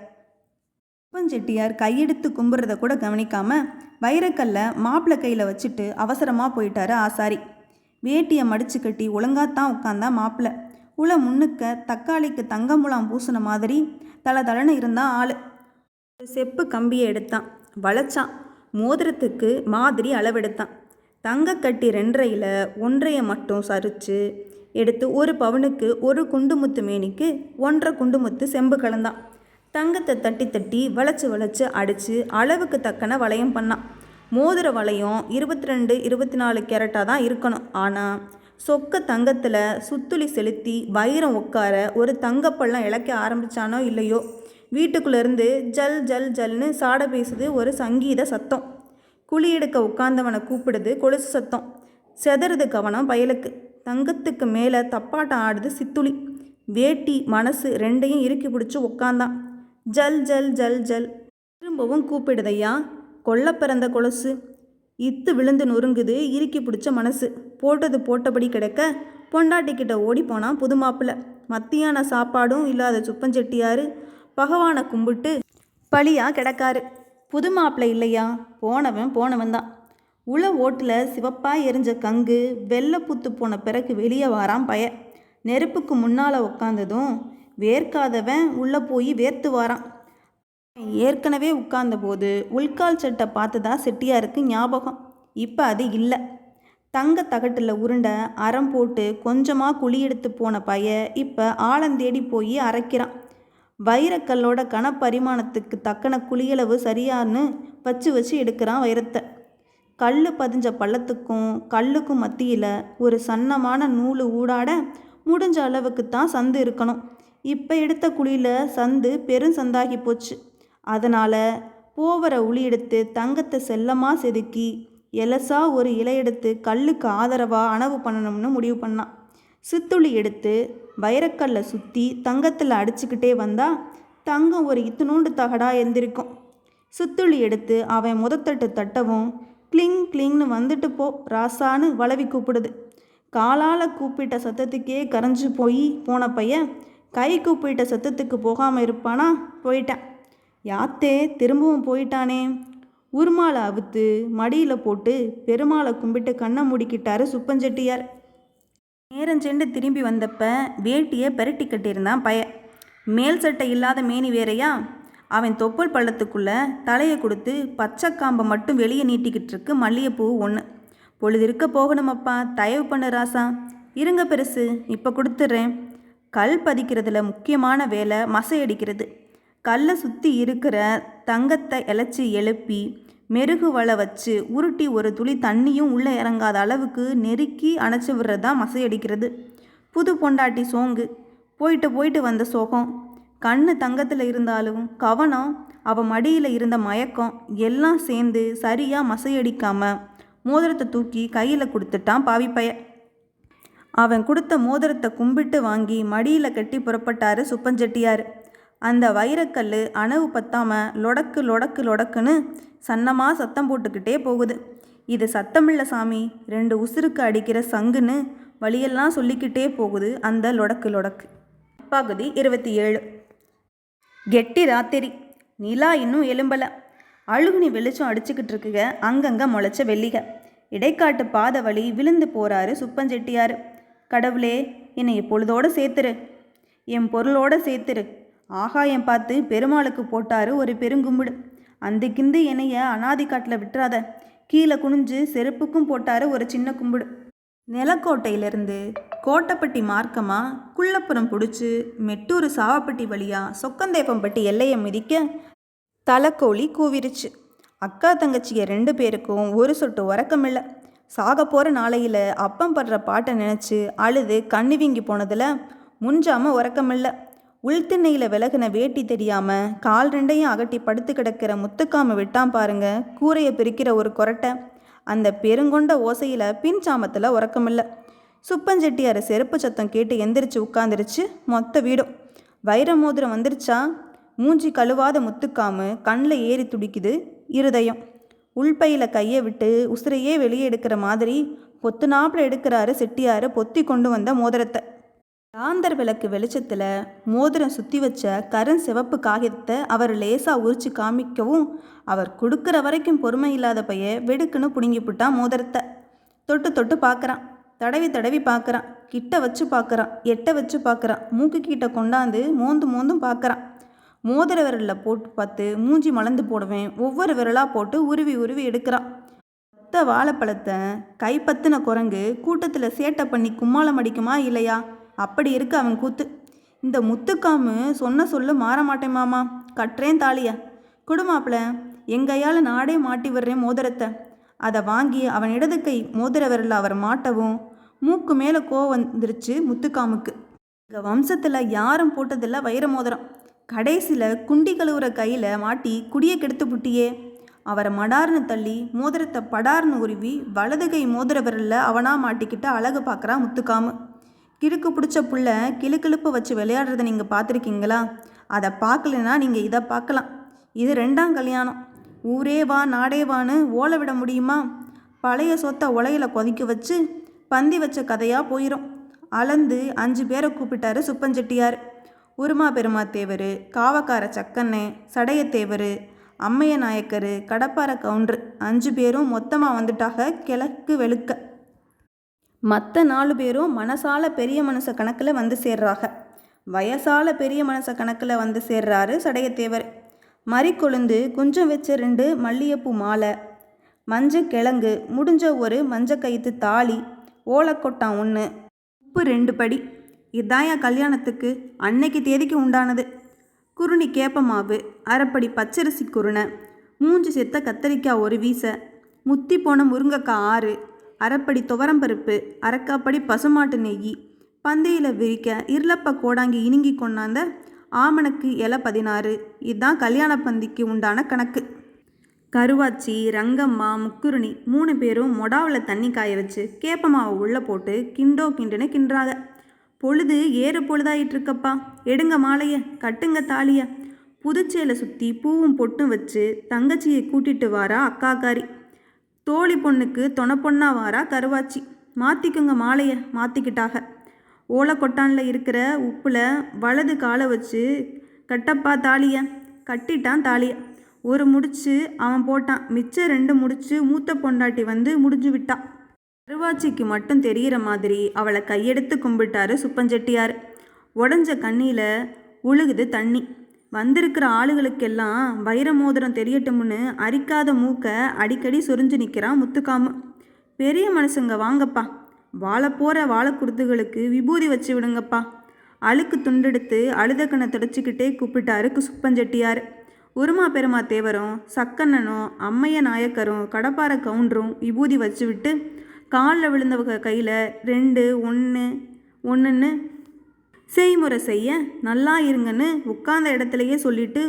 சுப்பஞ்செட்டியார் கையெடுத்து கும்பிட்றத கூட கவனிக்காமல் வைரக்கல்லை மாப்பிள்ளை கையில் வச்சுட்டு அவசரமாக போயிட்டாரு ஆசாரி. வேட்டியை மடிச்சு கட்டி ஒழுங்காத்தான் உட்காந்தா மாப்பிள்ளை. உள்ள முன்னுக்க தக்காளிக்கு தங்கமுலாம் பூசின மாதிரி தளன்னு இருந்தான் ஆள். ஒரு செப்பு கம்பியை எடுத்தான், வளைச்சான். மோதிரத்துக்கு மாதிரி அளவெடுத்தான். தங்கக்கட்டி 2.5ல் 1.5 மட்டும் சரித்து எடுத்து 1 பவுனுக்கு 1 குண்டுமுத்து மேனிக்கு 1.5 குண்டுமுத்து செம்பு கலந்தான். தங்கத்தை தட்டி தட்டி வளைச்சு அடித்து அளவுக்கு தக்கன வளையம் பண்ணான். மோதிர வளையம் 22, 24 கேரட்டாக தான் இருக்கணும். ஆனால் சொக்க தங்கத்தில் சுத்துளி செலுத்தி வைரம் உட்கார ஒரு தங்கப்பள்ளம் இழைக்க ஆரம்பித்தானோ இல்லையோ, வீட்டுக்குள்ளேருந்து ஜல் ஜல் ஜல்னு சாட பேசுது ஒரு சங்கீத சத்தம். குழி எடுக்க உட்கார்ந்தவனை கூப்பிடுது கொலுசு சத்தம். செதறுது கவனம் பயலுக்கு. தங்கத்துக்கு மேலே தப்பாட்டம் ஆடுது சித்துளி. வேட்டி மனசு 2ஐயும் இறுக்கி பிடிச்சி உட்காந்தான். ஜல் ஜல் ஜல் ஜல். திரும்பவும் கூப்பிடுதையா. கொல்ல பிறந்த கொலுசு. இத்து விழுந்து நொறுங்குது இறுக்கி பிடிச்ச மனசு. போட்டது போட்டபடி கிடக்க பொண்டாட்டிக்கிட்ட ஓடி போனான் புது மாப்பிள்ளை. மத்தியான சாப்பாடும் இல்லாத சுப்பஞ்செட்டியார் பகவானை கும்பிட்டு பழியாக கிடக்காரு. புது மாப்பிள்ளை இல்லையா, போனவன் தான். உள ஓட்டில் சிவப்பாக எரிஞ்ச கங்கு வெள்ளை புத்து போன பிறகு வெளியே வாரான் பய. நெருப்புக்கு முன்னால் உட்காந்ததும் வேர்க்காதவன் உள்ளே போய் வேர்த்து வாரான். ஏற்கனவே உட்கார்ந்தபோது உள்கால் சட்டை பார்த்ததா செட்டியாருக்கு ஞாபகம். இப்போ அது இல்லை. தங்க தகட்டில் உருண்டை அறம் போட்டு கொஞ்சமாக குழி எடுத்து போன பைய இப்போ ஆழந்தேடி போய் அரைக்கிறான். வைரக்கல்லோட கனப்பரிமாணத்துக்கு தக்கன குழியளவு சரியான்னு வச்சு எடுக்கிறான் வைரத்தை. கல் பதிஞ்ச பள்ளத்துக்கும் கல்லுக்கும் மத்தியில் ஒரு சன்னமான நூல் ஊடாட முடிஞ்ச அளவுக்கு தான் சந்து இருக்கணும். இப்போ எடுத்த குழியில் சந்து பெருசந்தாகி போச்சு. அதனால் போவர உளி எடுத்து தங்கத்தை செல்லமாக செதுக்கி எலசா ஒரு இலை எடுத்து கல்லுக்கு ஆதரவாக அணவு பண்ணணும்னு முடிவு பண்ணான். சித்துளி எடுத்து வைரக்கல்லை சுற்றி தங்கத்தில் அடிச்சுக்கிட்டே வந்தால் தங்கம் ஒரு இத்துணூண்டு தகடா எந்திரிக்கும். சித்துளி எடுத்து அவன் முதத்தட்டு தட்டவும் கிளிங் கிளிங்னு வந்துட்டு போ ராசான்னு வளவி கூப்பிடுது. காலால் கூப்பிட்ட சத்தத்துக்கே கரைஞ்சு போன பையன் கை கூப்பிட்ட சத்தத்துக்கு போகாமல் இருப்பானா? போயிட்டான். யாத்தே திரும்பவும் போயிட்டானே. உருமாலை அவுத்து மடியில் போட்டு பெருமாளை கும்பிட்டு கண்ணை மூடிக்கிட்டாரு சுப்பஞ்செட்டியார். நேரஞ்செண்டு திரும்பி வந்தப்ப வேட்டியை பெரட்டி கட்டியிருந்தான் பய. மேல் சட்டை இல்லாத மேனி வேறையா. அவன் தொப்புள் பள்ளத்துக்குள்ளே தலையை கொடுத்து பச்சை காம்பை மட்டும் வெளியே நீட்டிக்கிட்டு இருக்கு மல்லிகைப்பூ ஒன்று. பொழுது இருக்க போகணுமப்பா, தயவு பண்ணு ராசா. இருங்க பெருசு, இப்போ கொடுத்துட்றேன். கல் பதிக்கிறதுல முக்கியமான வேலை மசையடிக்கிறது. கல்லை சுற்றி இருக்கிற தங்கத்தை இழைச்சி எழுப்பி மெருகு வலை வச்சு உருட்டி ஒரு துளி தண்ணியும் உள்ளே இறங்காத அளவுக்கு நெருக்கி அணைச்சி விடுறதான் மசையடிக்கிறது. புது பொண்டாட்டி சோங்கு. போயிட்டு வந்த சோகம். கண்ணு தங்கத்தில் இருந்தாலும் கவனம் அவன் மடியில் இருந்த மயக்கம் எல்லாம் சேர்ந்து சரியாக மசையடிக்காமல் மோதிரத்தை தூக்கி கையில் கொடுத்துட்டான் பாவிப்பைய. அவன் கொடுத்த மோதிரத்தை கும்பிட்டு வாங்கி மடியில் கட்டி புறப்பட்டாரு சுப்பஞ்செட்டியார். அந்த வைரக்கல் அணவு பத்தாமல் லொடக்கு லொடக்கு லொடக்குன்னு சன்னமாக சத்தம் போட்டுக்கிட்டே போகுது. இது சத்தமில்ல சாமி, 2 உசுருக்கு அடிக்கிற சங்குன்னு வழியெல்லாம் சொல்லிக்கிட்டே போகுது அந்த லொடக்கு லொடக்கு. பகுதி 27. கெட்டி ராத்திரி. நிலா இன்னும் எலும்பலை. அழுகுனி வெளிச்சம் அடிச்சுக்கிட்டு இருக்குக அங்கங்கே முளைச்ச வெள்ளிக. இடைக்காட்டு பாத வழி விழுந்து போகிறாரு சுப்பஞ்செட்டியார். கடவுளே, என்னை எப்பொழுதோடு சேர்த்துரு. என் பொருளோட சேர்த்துரு. ஆகாயம் பார்த்து பெருமாளுக்கு போட்டாரு ஒரு பெருங்கும்பிடு. அந்துக்கிந்து என்னைய அனாதி காட்டில் விட்டுறாத. கீழே குனிஞ்சு செருப்புக்கும் போட்டாரு ஒரு சின்ன கும்பிடு. நிலக்கோட்டையிலிருந்து கோட்டைப்பட்டி மார்க்கமாக குள்ளப்புறம் பிடிச்சி மெட்டூர் சாவப்பட்டி வழியாக சொக்கந்தேப்பம்பட்டி எல்லையை மிதிக்க தலைக்கோழி கூவிருச்சு. அக்கா தங்கச்சிய 2 பேருக்கும் ஒரு சொட்டு உறக்கமில்லை. சாக போகிற நாளையில் அப்பம் படுற பாட்டை நினச்சி அழுது கண்ணு வீங்கி போனதில் முன்ஜாம உறக்கமில்லை. உள்திண்ணையில் விலகின வேட்டி தெரியாமல் கால் 2ஐயும் அகட்டி படுத்து கிடக்கிற முத்துக்காம விட்டான் பாருங்க கூரையை பிரிக்கிற ஒரு கொரட்டை. அந்த பெருங்கொண்ட ஓசையில் பின் சாமத்தில் உறக்கமில்லை. சுப்பஞ்செட்டியார் செருப்பு சத்தம் கேட்டு எந்திரிச்சு உட்காந்துருச்சு மொத்த வீடும். வைர மோதிரம் வந்துருச்சா? மூஞ்சி கழுவாத முத்துக்காமு கண்ணில் ஏறி துடிக்குது இருதயம். உள்பையில் கையை விட்டு உசுரையே வெளியே எடுக்கிற மாதிரி பொத்துனாப்பில் எடுக்கிறாரு செட்டியார் பொத்தி கொண்டு வந்த மோதிரத்தை. லாந்தர் விளக்கு வெளிச்சத்தில் மோதிரம் சுற்றி வச்ச கருஞ்சிவப்பு காகிதத்தை அவர் லேசாக உரிச்சு காமிக்கவும் அவர் கொடுக்குற வரைக்கும் பொறுமை இல்லாத பைய வெடுக்குன்னு பிடுங்கிப்புட்டான் மோதிரத்தை. தொட்டு தொட்டு பார்க்குறான், தடவி தடவி பார்க்குறான், கிட்ட வச்சு பார்க்குறான், எட்ட வச்சு பார்க்குறான், மூக்கு கிட்ட கொண்டாந்து மோந்தும் பார்க்குறான். மோதிர விரலில் போட்டு பார்த்து மூஞ்சி மலர்ந்து போடுவேன் ஒவ்வொரு விரலாக போட்டு உருவி உருவி எடுக்கிறான். மொத்த வாழைப்பழத்தை கைப்பற்றின குரங்கு கூட்டத்தில் சேட்டை பண்ணி கும்மாளம் அடிக்குமா இல்லையா? அப்படி இருக்கு அவன் கூத்து. இந்த முத்துக்காமு சொன்ன சொல்ல மாற மாட்டேன் மாமா, கட்டுறேன் தாலிய. குடுமாப்பில் எங்கையால் நாடே மாட்டி விடுறேன் மோதிரத்தை. அதை வாங்கி அவன் இடது கை மோதிர விரலில் அவர் மாட்டவும் மூக்கு மேலே கோவம் வந்துருச்சு முத்துக்காமுக்கு. எங்கள் வம்சத்தில் யாரும் போட்டதில்லை வைர மோதிரம். கடைசியில் குண்டி கழுவுற கையில் மாட்டி குடியை கெடுத்து புட்டியே. அவரை மடார்னு தள்ளி மோதிரத்தை படார்னு உருவி வலது கை மோதிர விரலில் அவனாக மாட்டிக்கிட்டு அழகு பார்க்குறான் முத்துக்காமு. கிறுக்கு பிடிச்ச புள்ள கிளுக்கிழுப்பு வச்சு விளையாடுறத நீங்கள் பார்த்துருக்கீங்களா? அதை பார்க்கலன்னா நீங்கள் இதை பார்க்கலாம். இது 2ஆம் கல்யாணம். ஊரே வா நாடே வான்னு ஓலை விட முடியுமா? பழைய சொத்தை உலையில் கொதிக்க வச்சு பந்தி வச்ச கதையாக போயிடும். அளந்து 5 பேரை கூப்பிட்டாரு சுப்பஞ்செட்டியார். உருமா பெருமா தேவர், காவக்கார சக்கண்ணே, சடையத்தேவர், அம்மைய நாயக்கர், கடப்பார கவுண்டர் 5 பேரும் மொத்தமாக வந்துட்டாக கிழக்கு வெளுக்க. மற்ற 4 பேரும் மனசால பெரிய மனுஷ கணக்கில் வந்து சேர்றாங்க. வயசால பெரிய மனுஷ கணக்கில் வந்து சேர்றாரு சடையத்தேவர். மறி கொழுந்து குஞ்சம் வச்ச 2 மல்லிகைப்பூ மாலை, மஞ்சள் கிழங்கு முடிஞ்ச ஒரு மஞ்சள் கயிற்று தாலி, ஓலக்கொட்டான் 1, உப்பு 2 படி. இதாயா கல்யாணத்துக்கு அன்னைக்கு தேதிக்கு உண்டானது. குருணி கேப்ப மாவு, அரைப்படி பச்சரிசி குருணை, 3 செத்த கத்தரிக்காய் 1 வீசை, முத்தி போன முருங்கைக்காய் 6, அரைப்படி துவரம்பருப்பு, அரைக்காப்படி பசுமாட்டு நெய், பந்தையில் விரிக்க இருளப்ப கோடாங்கி இணுங்கி கொண்டாந்த ஆமணக்கு இலை 16. இதுதான் கல்யாண பந்திக்கு உண்டான கணக்கு. கருவாச்சி, ரங்கம்மா, முக்குருணி 3 பேரும் மொடாவில் தண்ணி காய வச்சு கேப்பமாவை உள்ளே போட்டு கிண்டுன்னு கிண்டுறாங்க. பொழுது ஏறு பொழுதாயிட்ருக்கப்பா, எடுங்க மாலையை, கட்டுங்க தாலியை. புதுச்சேலை சுற்றி பூவும் பொட்டும் வச்சு தங்கச்சியை கூட்டிட்டு வாரா அக்காக்காரி. தோழி பொண்ணுக்கு தொண பொண்ணா வாரா கருவாச்சி. மாற்றிக்குங்க மாலையை. மாற்றிக்கிட்டாக. ஓலக்கொட்டானில் இருக்கிற உப்பில் வலது காலை வச்சு கட்டப்பா தாலியை. கட்டிட்டான் தாலியை. ஒரு முடிச்சு அவன் போட்டான். மிச்சம் 2 முடிச்சு மூத்த பொண்டாட்டி வந்து முடிஞ்சு விட்டான். கருவாச்சிக்கு மட்டும் தெரிகிற மாதிரி அவளை கையெடுத்து கும்பிட்டாரு சுப்பஞ்செட்டியார். உடஞ்ச கண்ணியில் உழுகுது தண்ணி. வந்திருக்கிற ஆளுகளுக்கெல்லாம் வைர மோதிரம் தெரியட்டும்னு அரிக்காத மூக்கை அடிக்கடி சொரிஞ்சு நிற்கிறான் முத்துக்காமு. பெரிய மனுஷங்க வாங்கப்பா, வாழப்போகிற வாழைக்குருத்துகளுக்கு விபூதி வச்சு விடுங்கப்பா. அழுக்கு துண்டெடுத்து அழுதக்கண்ணை தொடச்சிக்கிட்டே கூப்பிட்டாரு சுப்பஞ்செட்டியார். உருமா பெருமா தேவரும் சக்கண்ணனும் அம்மைய நாயக்கரும் கடப்பார கவுண்டரும் விபூதி வச்சு விட்டு காலில் விழுந்தவங்க கையில் 2 1 1ன்னு செய்முறை செய்ய நல்லா இருங்கன்னு உட்கார்ந்த இடத்துலையே சொல்லிட்டு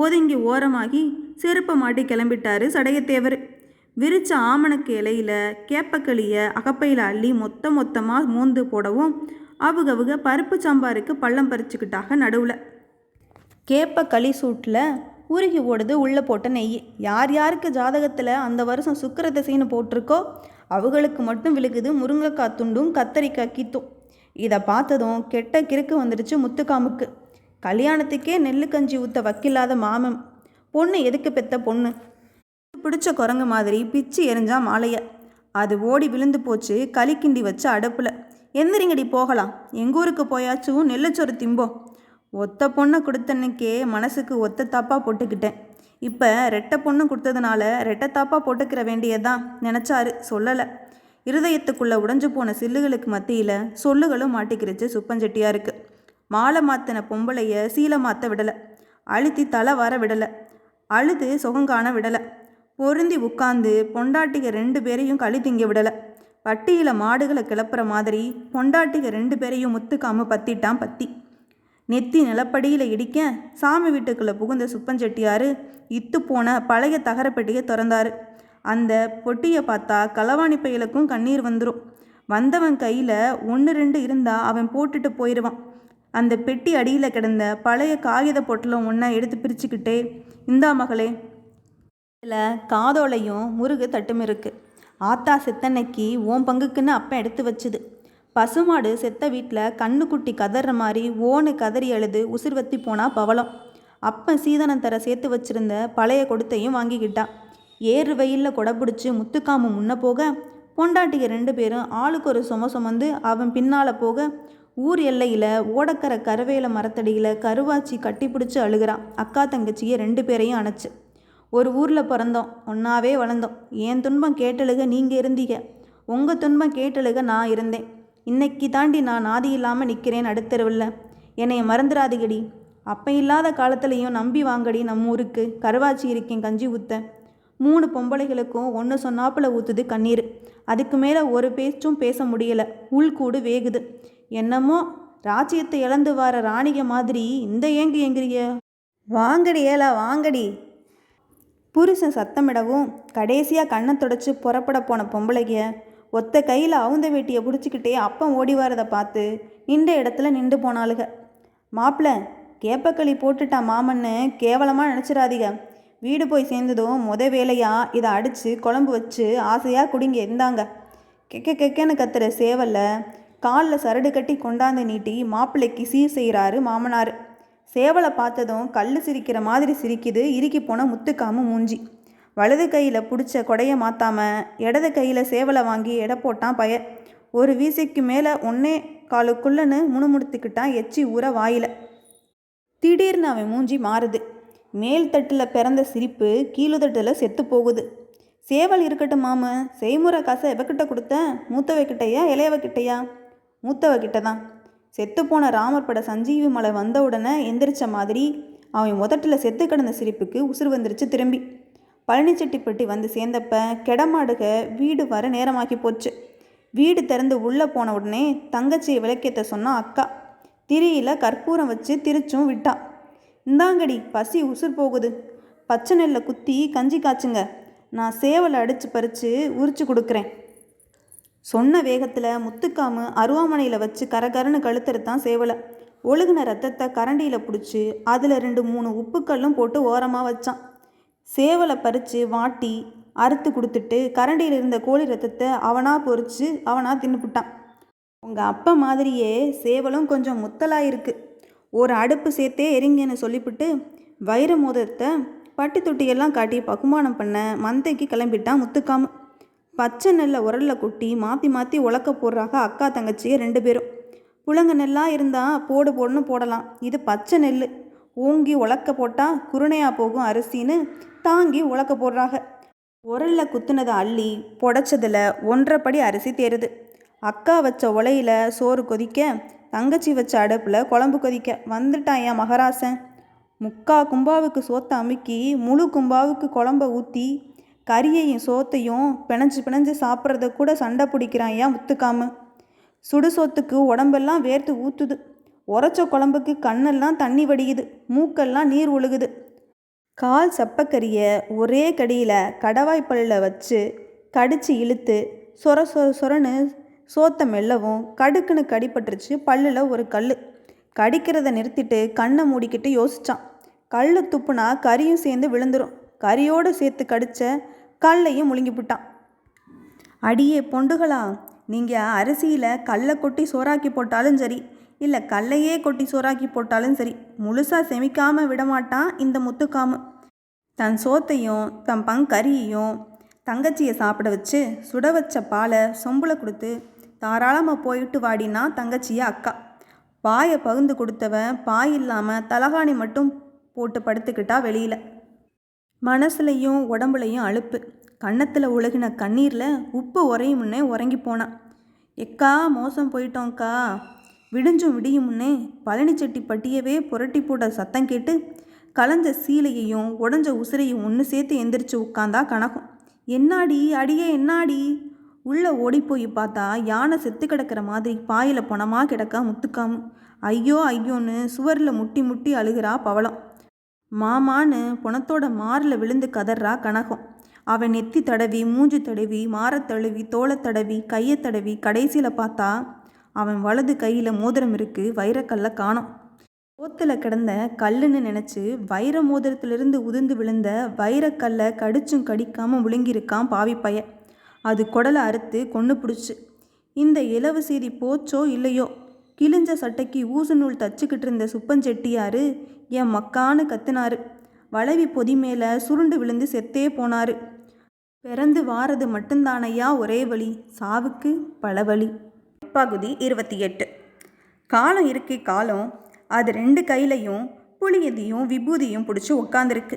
ஒதுங்கி ஓரமாகி செருப்பை மாட்டி கிளம்பிட்டாரு சடையத்தேவர். விரிச்ச ஆமணக்கு இலையில் கேப்பக்களியை அகப்பையில் அள்ளி மொத்தமாக மோந்து போடவும் அவுகவுக பருப்பு சாம்பாருக்கு பள்ளம் பறிச்சுக்கிட்டாக. நடுவில் கேப்பக்களி சூட்டில் உருகி ஓடுது உள்ளே போட்ட நெய். யார் யாருக்கு ஜாதகத்தில் அந்த வருஷம் சுக்கிர திசைன்னு போட்டிருக்கோ அவங்களுக்கு மட்டும் விழுகுது முருங்கைக்காய் துண்டும் கத்தரிக்காய் கீத்தும். இதை பார்த்ததும் கெட்ட கிறுக்கு வந்துடுச்சு முத்துக்காமுக்கு. கல்யாணத்துக்கே நெல்லு கஞ்சி ஊற்ற வக்கில்லாத மாமன் பொண்ணு எதுக்கு பெத்த பொண்ணு? பிடிச்ச குரங்கு மாதிரி பிச்சு எரிஞ்சா மாலையை. அது ஓடி விழுந்து போச்சு களி கிண்டி வச்ச அடுப்பில். எந்திரிங்கடி போகலாம். எங்கள் ஊருக்கு போயாச்சும் நெல்லச்சோறு திம்போம். ஒத்த பொண்ணை கொடுத்தன்னைக்கே மனசுக்கு ஒத்த தாப்பாக போட்டுக்கிட்டேன். இப்போ ரெட்டை பொண்ணு கொடுத்ததுனால ரெட்டை தாப்பாக போட்டுக்கிற வேண்டியதான் நினச்சாரு, சொல்லலை. இருதயத்துக்குள்ளே உடைஞ்சு போன சில்லுகளுக்கு மத்தியில் சொல்லுகளும் மாட்டிக்கிருச்சு சுப்பஞ்செட்டியாருக்கு. மாலை மாற்றின பொம்பளைய சீலை மாற்ற விடலை, அழுத்தி தலை வர விடலை, அழுது சுகங்காண விடலை, பொருந்தி உட்காந்து பொண்டாட்டிக 2 பேரையும் களி திங்க விடலை. பட்டியில் மாடுகளை கிளப்புற மாதிரி பொண்டாட்டிக 2 பேரையும் முத்துக்காம பத்திட்டான் பத்தி. நெத்தி நிலப்படியில் இடிக்க சாமி வீட்டுக்குள்ளே புகுந்த சுப்பஞ்செட்டியார் இத்து போன பழைய தகரப்பெட்டியை திறந்தாரு. அந்த பொட்டியை பார்த்தா களவாணி பயலுக்கும் கண்ணீர் வந்துடும். வந்தவன் கையில் 1-2 இருந்தால் அவன் போட்டுட்டு போயிடுவான். அந்த பெட்டி அடியில் கிடந்த பழைய காகித பொட்டலம் ஒன்றை எடுத்து பிரிச்சுக்கிட்டே, இந்தா மகளே, இதில் காதோலையும் முருகு தட்டும் இருக்கு. ஆத்தா செத்தன்னைக்கு ஓம் பங்குக்குன்னு அப்பன் எடுத்து வச்சுது. பசுமாடு செத்த வீட்டில் கண்ணுக்குட்டி கதற மாதிரி ஓனு கதறி அழுது உசிர் வத்தி போனா பவளம். அப்பன் சீதனம் தர சேர்த்து வச்சிருந்த பழைய கொடுத்தையும் வாங்கிக்கிட்டான். ஏறு வெயிலில் கொடைப்பிடிச்சி முத்துக்காம முன்ன போக, பொண்டாட்டிக 2 பேரும் ஆளுக்கு ஒரு சுமந்து அவன் பின்னால் போக, ஊர் எல்லையில் ஓடக்கரை கருவேல மரத்தடியில் கருவாச்சி கட்டி பிடிச்சி அழுகிறான். அக்கா தங்கச்சியை 2 பேரையும் அணைச்சு. ஒரு ஊரில் பிறந்தோம், ஒன்றாவே வளர்ந்தோம். என் துன்பம் கேட்டழுக நீங்கள் இருந்தீங்க, உங்கள் துன்பம் கேட்டழுக நான் இருந்தேன். இன்னைக்கு தாண்டி நான் நாதி இல்லாமல் நிற்கிறேன் நடுத்தருவில். என்னைய மறந்துடாதீங்கடி. அப்போ இல்லாத காலத்துலேயும் நம்பி வாங்கடி நம்ம ஊருக்கு. கருவாச்சி இருக்கேன் கஞ்சி ஊற்ற. 3 பொம்பளைகளுக்கும் ஒன்று சொன்னாப்பில் ஊற்றுது கண்ணீர். அதுக்கு மேலே ஒரு பேச்சும் பேச முடியலை. உள்கூடு வேகுது. என்னமோ ராஜ்யத்தை இழந்து வர ராணிக மாதிரி இந்த ஏங்குறிய. வாங்கடி ஏலா வாங்கடி. புருஷன் சத்தமிடவும் கடைசியாக கண்ணை தொடச்சி புறப்பட போன பொம்பளைங்க ஒத்த கையில் அவுந்த வேட்டியை பிடிச்சிக்கிட்டே அப்பன் ஓடி வரதை பார்த்து நின்ற இடத்துல நின்று போனாளுக. மாப்பிள்ள கேப்பக்களி போட்டுட்டா மாமன்னு கேவலமாக நினச்சிடாதீங்க. வீடு போய் சேர்ந்ததும் வேலையாக இதை அடித்து குழம்பு வச்சு ஆசையாக குடிங்க இருந்தாங்க. கெக்கன்னு கத்துற சேவலில் காலில் சரடு கட்டி கொண்டாந்து நீட்டி மாப்பிள்ளைக்கு சீர் செய்கிறாரு மாமனார். சேவலை பார்த்ததும் கல் சிரிக்கிற மாதிரி சிரிக்குது இறுக்கி போன முத்துக்காம மூஞ்சி. வலது கையில் பிடிச்ச கொடையை மாற்றாமல் இடது கையில் சேவலை வாங்கி எடை போட்டான் பய. ஒரு வீசைக்கு மேலே 1.25 முணுமுணுத்துக்கிட்டான் எச்சி ஊற வாயில். திடீர்னு அவன் மூஞ்சி மாறுது. மேல் தட்டில் பிறந்த சிரிப்பு கீழுதட்டில் செத்து போகுது. சேவல் இருக்கட்டும் மாமு, செய்முறை காசை எவக்கிட்ட கொடுத்த? மூத்தவக்கிட்டையா இளையவக்கிட்டையா? மூத்தவக்கிட்ட தான். செத்துப்போன ராமர் பட சஞ்சீவி மலை வந்த உடனே எந்திரிச்ச மாதிரி அவன் முதட்டில் செத்து கிடந்த சிரிப்புக்கு உசுறு வந்துருச்சு திரும்பி. பழனிச்செட்டிப்பட்டி வந்து சேர்ந்தப்ப கெடமாடுக வீடு வர நேரமாக்கி போச்சு. வீடு திறந்து உள்ளே போன உடனே தங்கச்சியை விளக்கேற்ற சொன்னான் அக்கா. திரியில் கற்பூரம் வச்சு திரிச்சும் விட்டா. இந்தாங்கடி பசி உசுர் போகுது. பச்சை நெல்லை குத்தி கஞ்சி காய்ச்சுங்க. நான் சேவலை அடித்து பறித்து உரிச்சு கொடுக்குறேன். சொன்ன வேகத்தில் முத்துக்காமு அருவாமனையில் வச்சு கரகரன்னு கழுத்துறதான் சேவலை. ஒழுகுன ரத்தத்தை கரண்டியில் பிடிச்சி அதில் 2-3 உப்புக்கல்லும் போட்டு ஓரமாக வச்சான். சேவலை பறித்து வாட்டி அறுத்து கொடுத்துட்டு கரண்டியில் இருந்த கோழி ரத்தத்தை அவனாக பொறிச்சு அவனாக தின்னுபிட்டான். உங்கள் அப்பா மாதிரியே சேவலும் கொஞ்சம் முத்தலாக இருக்குது. ஒரு அடுப்பு சேர்த்தே எரிங்கன்னு சொல்லிவிட்டு வைர மோதிரத்தை பட்டி தொட்டியெல்லாம் காட்டி பகுமானம் பண்ண மந்தைக்கு கிளம்பிட்டான் முத்துக்காமு. பச்சை நெல்லை உரலில் கொட்டி மாற்றி மாற்றி உலக்க போடுறாங்க அக்கா தங்கச்சியை 2 பேரும். புழங்க நெல்லாக இருந்தால் போடுன்னு போடலாம். இது பச்சை நெல், ஓங்கி உலக்க போட்டால் குருணையாக போகும் அரிசின்னு தாங்கி உலக்க போடுறாங்க. உரலில் குத்துனதை அள்ளி புடைச்சதில் 1.5 படி அரிசி தேருது. அக்கா வச்ச உலையில் சோறு கொதிக்க, தங்கச்சி வச்ச அடுப்பில் குழம்பு கொதிக்க வந்துட்டான் என் மகராசன். 3/4 கும்பாவுக்கு சோத்தை அமுக்கி முழு கும்பாவுக்கு குழம்ப ஊற்றி கறியையும் சோத்தையும் பிணைஞ்சு சாப்பிட்றத கூட சண்டை பிடிக்கிறான் ஏன் முத்துக்காமு. சுடு சோத்துக்கு உடம்பெல்லாம் வேர்த்து ஊற்றுது. உரைச்ச குழம்புக்கு கண்ணெல்லாம் தண்ணி வடியுது, மூக்கெல்லாம் நீர் ஒழுகுது. கால் சப்பக்கறியை ஒரே கடியில் கடவாய்ப்பல்லில் வச்சு கடித்து இழுத்து சொரன்னு சோத்தை மெல்லவும் கடுக்குன்னு கடிப்பட்டுருச்சு பல்லில் ஒரு கல். கடிக்கிறத நிறுத்திட்டு கண்ணை மூடிக்கிட்டு யோசித்தான். கல் துப்புனா கறியும் சேர்ந்து விழுந்துடும். கறியோடு சேர்த்து கடித்த கல்லையும் முழுங்கிவிட்டான். அடியே பொண்டுகளா, நீங்கள் அரிசியில் கல்லை கொட்டி சோறாக்கி போட்டாலும் சரி, இல்லை கல்லையே கொட்டி சோறாக்கி போட்டாலும் சரி, முழுசாக செமிக்காமல் விடமாட்டான் இந்த முத்துக்காமு. தன் சோத்தையும் தன் கறியையும் தங்கச்சியை சாப்பிட வச்சு சுட வச்ச பாலை சொம்பில் கொடுத்து தாராளமாக போயிட்டு வாடினா தங்கச்சியா அக்கா. பாயை பகிர்ந்து கொடுத்தவன் பாய் இல்லாமல் தலகாணி மட்டும் போட்டு படுத்துக்கிட்டா வெளியில். மனசுலையும் உடம்புலையும் அலுப்பு. கன்னத்தில் உலகின கண்ணீரில் உப்பு உறையும் முன்னே உறங்கி போனான். எக்கா மோசம் போயிட்டோங்க்கா. விடிஞ்சும் விடியும் முன்னே பழனிச்செட்டி பட்டியவே புரட்டி போட்ட சத்தம் கேட்டு கலைஞ்ச சீலையையும் உடஞ்ச உசிரையும் ஒன்று சேர்த்து எந்திரிச்சு உட்காந்தா கனகம். என்னாடி அடியே என்னாடி? உள்ளே ஓடிப்போய் பார்த்தா யானை செத்து கிடக்கிற மாதிரி பாயில் பணமாக கிடக்கா முத்துக்காமு. ஐயோ ஐயோன்னு சுவரில் முட்டி முட்டி அழுகிறா பவளம். மாமான்னு புணத்தோட மாரில் விழுந்து கதறா கனகம். அவன் நெத்தி தடவி மூஞ்சி தடவி மாரத் தடவி தோளத் தடவி கையை தடவி கடைசியில் பார்த்தா அவன் வலது கையில் மோதிரம் இருக்கு, வைரக்கல்லை காணோம். ஓத்தில் கிடந்த கல்லுன்னு நினச்சி வைர மோதிரத்திலிருந்து உதிர்ந்து விழுந்த வைரக்கல்லை கடிச்சும் கடிக்காமல் விழுங்கியிருக்கான் பாவிப்பைய. அது குடலை அறுத்து கொன்று பிடிச்சி. இந்த இலவு செய்தி போச்சோ இல்லையோ, கிழிஞ்ச சட்டைக்கு ஊசு நூல் தச்சுக்கிட்டு இருந்த சுப்பஞ்செட்டியார் என் மக்கான்னு கத்துனாரு. வளவி பொதி மேலே சுருண்டு விழுந்து செத்தே போனார். பிறந்து வாரது மட்டும்தானையா ஒரே வழி, சாவுக்கு பல வழி. பகுதி 28. காலம் இருக்கு காலம். அது 2 கையிலையும் புளியதியும் விபூதியும் பிடிச்சி உட்காந்துருக்கு.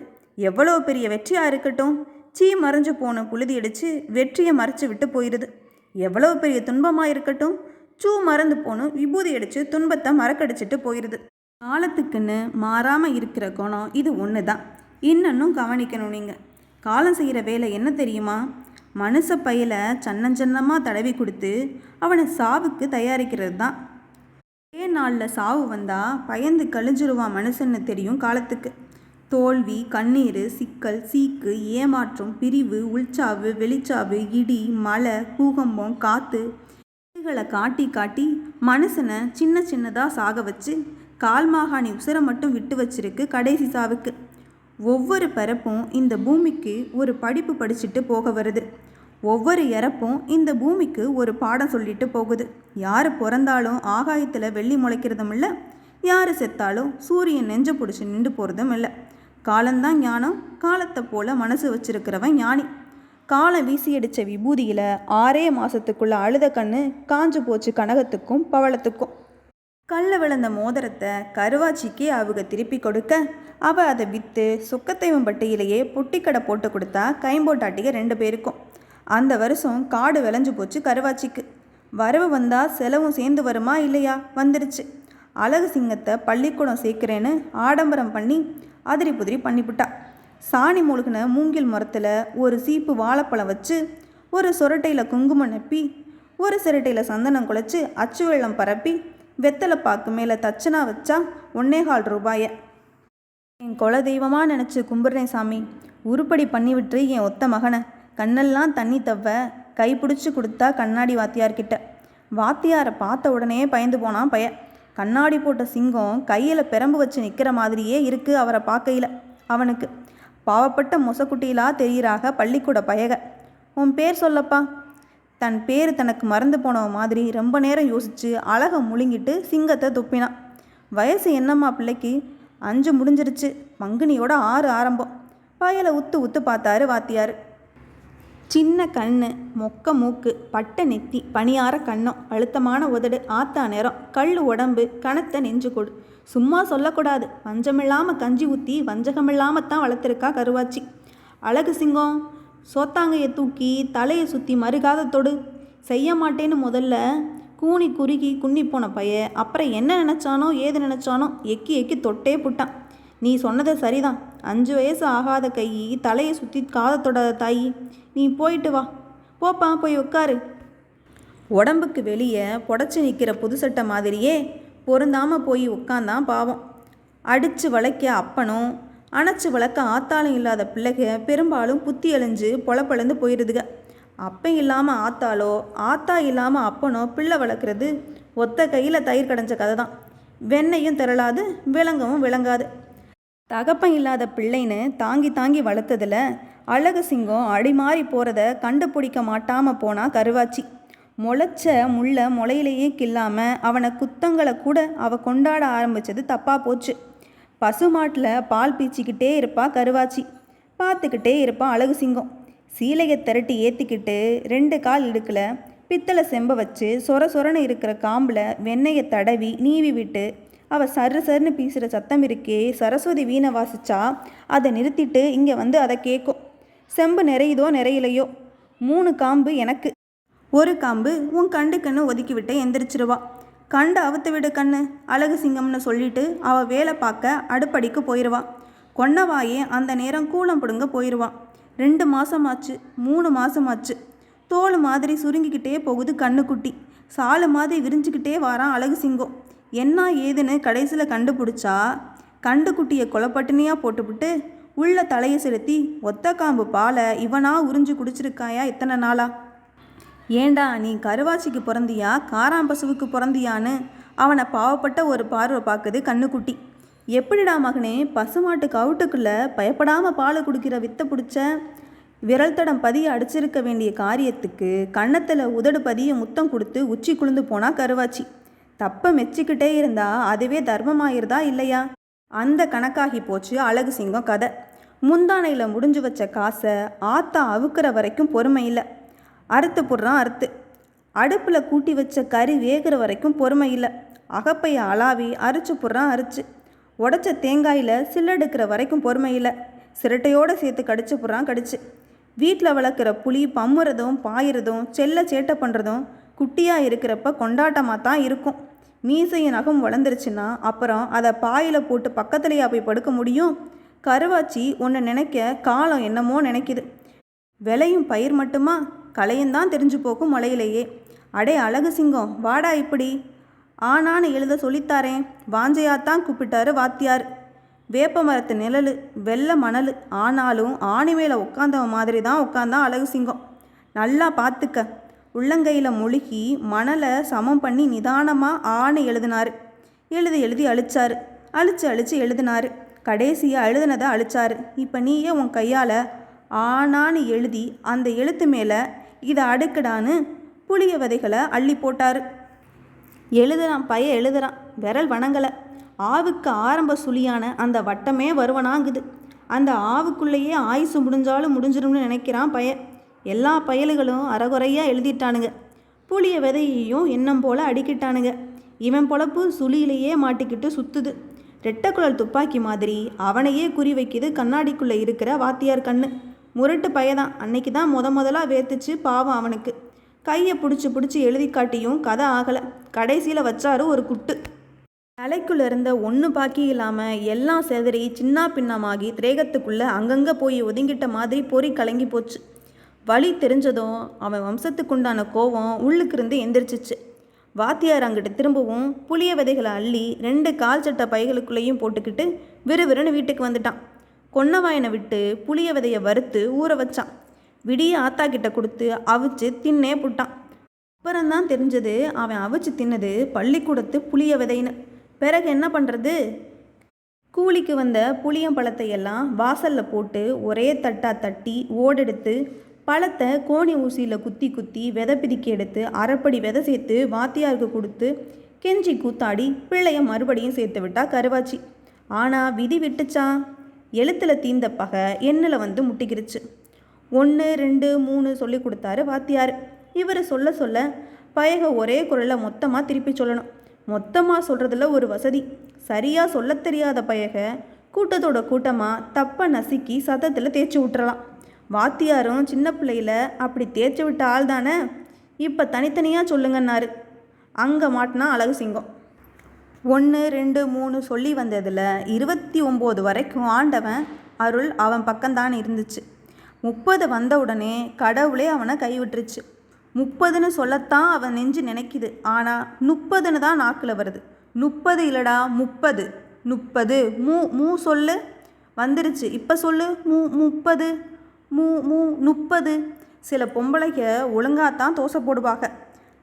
எவ்வளோ பெரிய வெற்றியாக இருக்கட்டும், சீ மறைஞ்சு போன புழுதி அடித்து வெற்றியை மறைச்சி விட்டு போயிடுது. எவ்வளோ பெரிய துன்பமாக இருக்கட்டும், சூ மறந்து போகணும் விபூதி அடித்து துன்பத்தை மறக்கடிச்சிட்டு போயிடுது. காலத்துக்குன்னு மாறாமல் இருக்கிற குணம் இது ஒன்று தான். இன்னும் கவனிக்கணும். நீங்கள் காலம் செய்கிற வேலை என்ன தெரியுமா? மனுஷ பையில சன்னஞ்சன்னமாக தடவி கொடுத்து அவனை சாவுக்கு தயாரிக்கிறது தான். ஒரே நாளில் சாவு வந்தால் பயந்து கழிஞ்சிருவான் மனுஷன்னு தெரியும் காலத்துக்கு. தோல்வி, கண்ணீர், சிக்கல், சீக்கு, ஏமாற்றம், பிரிவு, உள்சாவு, வெளிச்சாவு, இடி, மழை, பூகம்பம், காற்று இதுகளை காட்டி காட்டி மனுஷனை சின்ன சின்னதாக சாக வச்சு கால்மாகாணி உசுரை மட்டும் விட்டு வச்சிருக்கு கடைசி சாவுக்கு. ஒவ்வொரு பிறப்பும் இந்த பூமிக்கு ஒரு படிப்பு படிச்சுட்டு போக வருது. ஒவ்வொரு இறப்பும் இந்த பூமிக்கு ஒரு பாடம் சொல்லிட்டு போகுது. யார் பிறந்தாலும் ஆகாயத்தில் வெள்ளி முளைக்கிறதும் இல்லை, யார் செத்தாலும் சூரியன் நெஞ்ச பிடிச்சி நின்று போகிறதும் இல்லை. காலம்தான் ஞானம், காலத்தை போல் மனசு வச்சிருக்கிறவன் ஞானி. காலம் வீசி அடித்த விபூதியில் 6 மாதத்துக்குள்ளே அழுத கண்ணு காஞ்சு போச்சு கனகத்துக்கும் பவளத்துக்கும். கல்ல விழுந்த மோதிரத்தை கருவாச்சிக்கே அவங்க திருப்பி கொடுக்க அவள் அதை விற்று சொக்கத்தைவம்பட்டியிலேயே பொட்டிக்கடை போட்டு கொடுத்தா கைம்போட்டாட்டிக 2 பேருக்கும். அந்த வருஷம் காடு விளைஞ்சு போச்சு கருவாச்சிக்கு. வரவு வந்தால் செலவும் சேர்ந்து வருமா இல்லையா? வந்துருச்சு. அழகு சிங்கத்தை பள்ளிக்கூடம் சேர்க்குறேன்னு ஆடம்பரம் பண்ணி அதிரி புதிரி பண்ணிவிட்டா. சாணி மூழ்கின மூங்கில் மரத்தில் ஒரு சீப்பு வாழைப்பழம் வச்சு, ஒரு சொரட்டையில் குங்குமம் நப்பி, ஒரு சிரட்டையில் சந்தனம் குழைச்சி அச்சு வெள்ளம் பரப்பி வெத்தலை பாக்கு மேலே தச்சனா வச்சா 1.25 ரூபாயை. என் குல தெய்வமாக நினச்சி கும்பிட்றேன் சாமி, உருப்படி பண்ணிவிட்டு என் ஒத்த மகனை. கண்ணெல்லாம் தண்ணி தவ கைப்பிடிச்சி கொடுத்தா கண்ணாடி வாத்தியார்கிட்ட. வாத்தியாரை பார்த்த உடனே பயந்து போனான் பையன். கண்ணாடி போட்ட சிங்கம் கையில் பெரம்பு வச்சு நிற்கிற மாதிரியே இருக்குது அவரை பார்க்கையில். அவனுக்கு பாவப்பட்ட மொசக்குட்டியிலாக தெரிகிறாக பள்ளிக்கூட பயக. உன் பேர் சொல்லப்பா. தன் பேர் தனக்கு மறந்து போனவ மாதிரி ரொம்ப நேரம் யோசித்து அழகை முழுங்கிட்டு சிங்கத்தை துப்பினான். வயசு என்னம்மா பிள்ளைக்கு? 5 முடிஞ்சிருச்சு. பங்குனியோட 6 ஆரம்பம். பயலை உத்து பார்த்தாரு வாத்தியார். சின்ன கண்ணு, மொக்க மூக்கு, பட்டை நெத்தி, பனியார கண்ணம், அழுத்தமான உதடு, ஆத்தா நேரம், கல் உடம்பு, கனத்த நெஞ்சு கொடு. சும்மா சொல்லக்கூடாது. பஞ்சமில்லாமல் கஞ்சி ஊற்றி வஞ்சகமில்லாமல் தான் வளர்த்துருக்கா கருவாச்சி. அழகு சிங்கம் சோத்தாங்கையை தூக்கி தலையை சுற்றி மறுகாத தொடு. செய்ய மாட்டேன்னு முதல்ல கூனி குறுகி குன்னி போன பைய அப்புறம் என்ன நினச்சானோ ஏது நினச்சானோ எக்கி தொட்டே புட்டான். நீ சொன்னது சரிதான். 5 வயசு ஆகாத கை தலையை சுற்றி காதை தொடாத தாயி. நீ போயிட்டு வா. போப்பா போய் உட்காரு. உடம்புக்கு வெளியே புடச்சி நிற்கிற புது சட்டை மாதிரியே பொருந்தாமல் போய் உட்காந்தான் பாவம். அடித்து வளைக்க அப்பனும் அணைச்சி வளர்க்க ஆத்தாலும் இல்லாத பிள்ளைக பெரும்பாலும் புத்தி அழிஞ்சு பொழப்பழந்து போயிடுதுக. அப்பன் இல்லாமல் ஆத்தாலோ ஆத்தா இல்லாமல் அப்பனோ பிள்ளை வளர்க்குறது ஒத்த கையில் தயிர் கடைஞ்ச கதை தான். வெண்ணையும் திரளாது விளங்கவும் விளங்காது. தகப்பன் இல்லாத பிள்ளைன்னு தாங்கி வளர்த்ததில் அழகு சிங்கம் அடிமாறி போகிறத கண்டுபிடிக்க மாட்டாமல் போனால் கருவாச்சி. முளைச்ச முள்ள முளையிலேயே கில்லாமல் அவனை குத்தங்களை கூட அவள் கொண்டாட ஆரம்பித்தது தப்பாக போச்சு. பசுமாட்டில் பால் பீச்சிக்கிட்டே இருப்பா கருவாச்சி. பார்த்துக்கிட்டே இருப்பான் அழகு சிங்கம். சீலையை திரட்டி ஏற்றிக்கிட்டு 2 கால் இடுக்கில் பித்தளை செம்பை வச்சு சொர சொரன்னு இருக்கிற காம்பில் வெண்ணெயை தடவி நீவி விட்டு அவள் சருன்னு பீசுகிற சத்தம் இருக்கே, சரஸ்வதி வீணை வாசிச்சா அதை நிறுத்திட்டு இங்கே வந்து அதை கேட்கும். செம்பு நிறையுதோ நிறையிலையோ 3 காம்பு எனக்கு, ஒரு காம்பு உன் கண்ணு ஒதுக்கி விட்டு எந்திரிச்சிருவா. கண்டு அவுத்து விடு கண்ணு அழகு சிங்கம்னு சொல்லிட்டு அவள் வேலை பார்க்க அடுப்படிக்கு போயிடுவா. கொன்னவாயே அந்த நேரம் கூலம் பிடுங்க போயிடுவான். 2 மாதமாச்சு, 3 மாதமாச்சு. தோல் மாதிரி சுருங்கிக்கிட்டே போகுது கண்ணுக்குட்டி. சாலு மாதிரி விரிஞ்சிக்கிட்டே வாரான் அழகு சிங்கம். என்ன ஏதுன்னு கடைசியில் கண்டுபிடிச்சா கண்டுக்குட்டியை கொலப்பட்டினியாக போட்டுவிட்டு உள்ள தலையை செலுத்தி ஒத்த காம்பு பாலை இவனா உறிஞ்சு குடிச்சிருக்காயா இத்தனை நாளா? ஏண்டா நீ கருவாச்சிக்கு பிறந்தியா காராம்பசுவுக்கு பிறந்தியான்னு அவனை பாவப்பட்ட ஒரு பார்வை பார்க்குது கண்ணுக்குட்டி. எப்படிடா மகனே பசுமாட்டு கவுட்டுக்குள்ளே பயப்படாமல் பாலை குடிக்கிற வித்தை பிடிச்ச? விரல் தடம் பதிய அடிச்சிருக்க வேண்டிய காரியத்துக்கு கன்னத்தில் உதடு பதிய முத்தம் கொடுத்து உச்சி குளிந்து போனா கருவாச்சி. தப்பை மெச்சிக்கிட்டே இருந்தா அதுவே தர்மமாயிருதா இல்லையா? அந்த கணக்காகி போச்சு அழகு சிங்கம் கதை. முந்தானையில் முடிஞ்சு வச்ச காசை ஆத்தா அவுக்கிற வரைக்கும் பொறுமை இல்லை. அறுத்து போடுறான் அறுத்து. அடுப்பில் கூட்டி வச்ச கறி வேகிற வரைக்கும் பொறுமை இல்லை. அகப்பைய அளாவி அரிச்சு போடுறான் அரிச்சு. உடச்ச தேங்காயில் சில்லெடுக்கிற வரைக்கும் பொறுமை இல்லை. சிரட்டையோடு சேர்த்து கடிச்சு போடுறான் கடிச்சு. வீட்டில் வளர்க்குற புளி பம்முறதும் பாயிறதும் செல்ல சேட்டை பண்ணுறதும் குட்டியாக இருக்கிறப்ப கொண்டாட்டமாக தான் இருக்கும். மீசையின் நகம் வளர்ந்துருச்சுன்னா அப்புறம் அதை பாயில் போட்டு பக்கத்துலையா போய் படுக்க முடியும்? கருவாச்சி ஒன்று நினைக்க காலம் என்னமோ நினைக்குது. விளையும் பயிர் மட்டுமா, களையும்தான் தெரிஞ்சு போக்கும் மலையிலேயே. அடே அழகு சிங்கம் வாடா இப்படி ஆனான்னு எழுத சொல்லித்தாரேன் வாஞ்சையாத்தான் கூப்பிட்டாரு வாத்தியார். வேப்ப மரத்து நிழல் வெள்ளை மணல் ஆனாலும் ஆணி மேலே உட்காந்தவன் மாதிரி தான் உட்காந்தான் அழகு சிங்கம். நல்லா பார்த்துக்க. உள்ளங்கையில் முழுகி மணலை சமம் பண்ணி நிதானமாக ஆணை எழுதினார். எழுதி அழிச்சார். அழிச்சு எழுதினார். கடைசியாக எழுதினதை அழிச்சார். இப்போ நீயே உன் கையால் ஆனான்னு எழுதி அந்த எழுத்து மேலே இதை அடுக்கடான்னு புளிய விதைகளை அள்ளி போட்டார். எழுதுறான் எழுதுறான், விரல் வணங்கலை. ஆவுக்கு ஆரம்ப சுழியான அந்த வட்டமே வருவனாங்குது. அந்த ஆவுக்குள்ளேயே ஆயுசு முடிஞ்சாலும் முடிஞ்சிடும்னு நினைக்கிறான் எல்லா பயலுகளும் அறகுறையாக எழுதிட்டானுங்க. புளிய விதையையும் எண்ணம் போல் அடிக்கிட்டானுங்க. இவன் பொழப்பு சுழியிலேயே மாட்டிக்கிட்டு சுற்றுது. ரெட்டக்குழல் துப்பாக்கி மாதிரி அவனையே குறி வைக்கிது கண்ணாடிக்குள்ளே இருக்கிற வாத்தியார் கண்ணு. முரட்டு பயதான். அன்னைக்கு தான் முதலாக வேர்த்துச்சு பாவம் அவனுக்கு. கையை பிடிச்சி எழுதி காட்டியும் கதை ஆகலை. கடைசியில் வச்சாரு ஒரு குட்டு. தலைக்குள்ளே இருந்த ஒன்று பாக்கி இல்லாமல் எல்லாம் செதறி சின்ன பின்னமாகி திரேகத்துக்குள்ளே அங்கங்கே போய் ஒதுங்கிட்ட மாதிரி பொறி கலங்கி போச்சு. வழி தெரிஞ்சதும் அவன் வம்சத்துக்குண்டான கோவம் உள்ளுக்கிருந்து எந்திரிச்சிச்சு. வாத்தியார் அங்கிட்டு திரும்பவும் புளிய விதைகளை அள்ளி 2 கால் சட்டை பைகளுக்குள்ளேயும் போட்டுக்கிட்டு விறுவிறுன்னு வீட்டுக்கு வந்துட்டான். கொன்னவாயனை விட்டு புளிய விதையை வறுத்து ஊற வச்சான். விடிய ஆத்தா கிட்ட கொடுத்து அவிச்சு தின்னே புட்டான். அப்புறம்தான் தெரிஞ்சது அவன் அவிச்சு தின்னது பள்ளிக்கூடத்து புளிய விதைன்னு. பிறகு என்ன பண்ணுறது? கூலிக்கு வந்த புளியம்பழத்தை எல்லாம் வாசலில் போட்டு ஒரே தட்டி ஓடெடுத்து பழத்தை கோணி ஊசியில் குத்தி விதை பிரிக்கி எடுத்து அரைப்படி விதை சேர்த்து வாத்தியாருக்கு கொடுத்து கெஞ்சி கூத்தாடி பிள்ளைய மறுபடியும் சேர்த்து விட்டா கருவாச்சி. ஆனால் விதி விட்டுச்சான். எழுத்தில் தீந்த பகை எண்ணில் வந்து முட்டிக்கிருச்சு. 1 2 3 சொல்லி கொடுத்தாரு வாத்தியார். இவர் சொல்ல பயக ஒரே குரலில் மொத்தமாக திருப்பி சொல்லணும். மொத்தமாக சொல்கிறதுல ஒரு வசதி. சரியாக சொல்ல தெரியாத பயக கூட்டத்தோட கூட்டமாக தப்பை நசுக்கி சத்தத்தில் தேய்ச்சி விட்டுறலாம். வாத்தியாரும் சின்ன பிள்ளையில் அப்படி தேய்ச்சி விட்ட ஆள் தானே. இப்போ தனித்தனியாக சொல்லுங்கன்னாரு. அங்கே மாட்டினா அழகு சிங்கம். 1 2 3 சொல்லி வந்ததில் 29 வரைக்கும் ஆண்டவன் அருள் அவன் பக்கம்தான் இருந்துச்சு. 30 வந்த உடனே கடவுளே அவனை கைவிட்டுருச்சு. 30ன்னு சொல்லத்தான் அவன் நெஞ்சு நினைக்குது. ஆனால் 30ன்னு தான் நாக்கில் வருது. 30 இல்லடா 30 மூ சொல்லு வந்துருச்சு. இப்போ சொல்லு 30 30. சில பொம்பளைக்க ஒழுங்காத்தான் தோசை போடுவாங்க.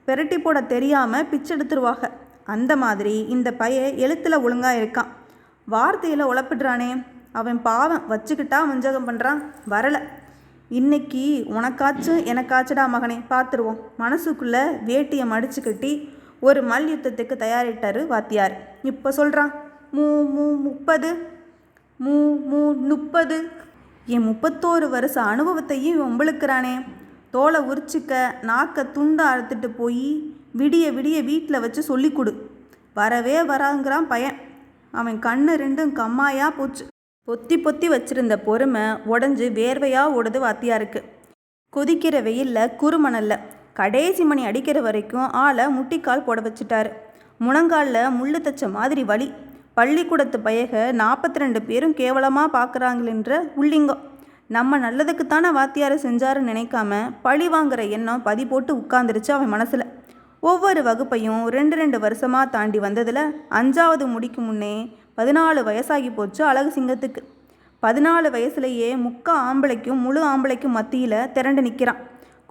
பெரட்டி போட தெரியாமல் பிச்சு எடுத்துருவாங்க. அந்த மாதிரி இந்த எழுத்தில் ஒழுங்காக இருக்கான். வார்த்தையில் உழப்பிடுறானே அவன் பாவம். வச்சுக்கிட்டா வஞ்சகம் பண்ணுறான். வரலை. இன்னைக்கு உனக்காச்சும் எனக்காச்சுடா மகனே, பார்த்துருவோம். மனசுக்குள்ளே வேட்டியை மடிச்சு கட்டி ஒரு மல்யுத்தத்துக்கு தயாரிட்டார் வாத்தியார். இப்போ சொல்கிறான் 30 30. என் 31 வருஷ அனுபவத்தையும் இவன் உம்பளுக்கிறானே. தோலை உரிச்சிக்க, நாக்க துண்டை அறுத்துட்டு போய் விடிய விடிய வீட்டில் வச்சு சொல்லி கொடு. வரவே வராங்கிறான் பையன். அவன் கண்ணு ரெண்டும் கம்மாயாக போச்சு. பொத்தி பொத்தி வச்சிருந்த பொறுமை உடஞ்சி வேர்வையாக ஓடுது வாத்தியாருக்கு. கொதிக்கிற வெயிலில் குறுமணல்ல கடைசி மணி அடிக்கிற வரைக்கும் ஆளை முட்டிக்கால் போட வச்சுட்டாரு. முழங்காலில் முள்ளு தச்ச மாதிரி வலி. பள்ளிக்கூடத்து பயக 42 பேரும் கேவலமாக பார்க்குறாங்களேன்ற உள்ளிங்கம். நம்ம நல்லதுக்குத்தானே வாத்தியார் செஞ்சாருன்னு நினைக்காம பழி வாங்குற எண்ணம் பதி போட்டு உட்காந்துருச்சு அவன் மனசில். ஒவ்வொரு வகுப்பையும் 2 வருஷமாக தாண்டி வந்ததில் 5வது முடிக்கு முன்னே 14 வயசாகி போச்சு அழகு சிங்கத்துக்கு. 14 வயசுலேயே முக்கா ஆம்பளைக்கும் முழு ஆம்பளைக்கும் மத்தியில் திரண்டு நிற்கிறான்.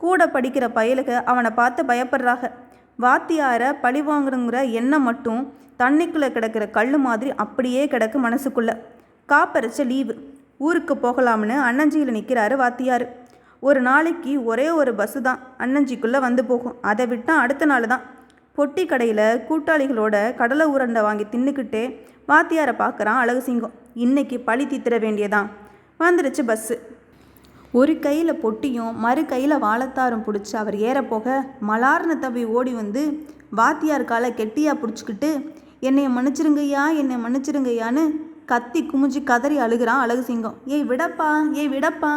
கூட படிக்கிற பயலுக அவனை பார்த்து பயப்படுறாங்க. வாத்தியாரை பழி வாங்கணுங்கிற எண்ணம் மட்டும் தண்ணிக்குள்ளே கிடக்கிற கல் மாதிரி அப்படியே கிடக்கு மனசுக்குள்ளே. காப்பரிச்ச லீவு. ஊருக்கு போகலாம்னு அன்னஞ்சியில் நிற்கிறாரு வாத்தியார். ஒரு நாளைக்கு ஒரே ஒரு பஸ்ஸு தான் அன்னஞ்சிக்குள்ளே வந்து போகும். அதை விட்டால் அடுத்த நாள் தான். பொட்டி கடையில் கூட்டாளிகளோட கடலை உருண்டை வாங்கி தின்னுக்கிட்டே வாத்தியாரை பார்க்குறான் அழகு சிங்கம். இன்னைக்கு பழி தீத்திர வேண்டியதான். வந்துருச்சு பஸ்ஸு. ஒரு கையில் பொட்டியும் மறு கையில் வாழைத்தாரும் பிடிச்சி அவர் ஏறப்போக மலார்னு தப்பி ஓடி வந்து வாத்தியார் காலை கெட்டியாக பிடிச்சிக்கிட்டு என்னைய மன்னிச்சிருங்கய்யா, என்னை மன்னிச்சிருங்கய்யான்னு கத்தி குமிஞ்சி கதறி அழுகிறான் அழகு சிங்கம். ஏய் விடப்பா, ஏய் விடப்பா,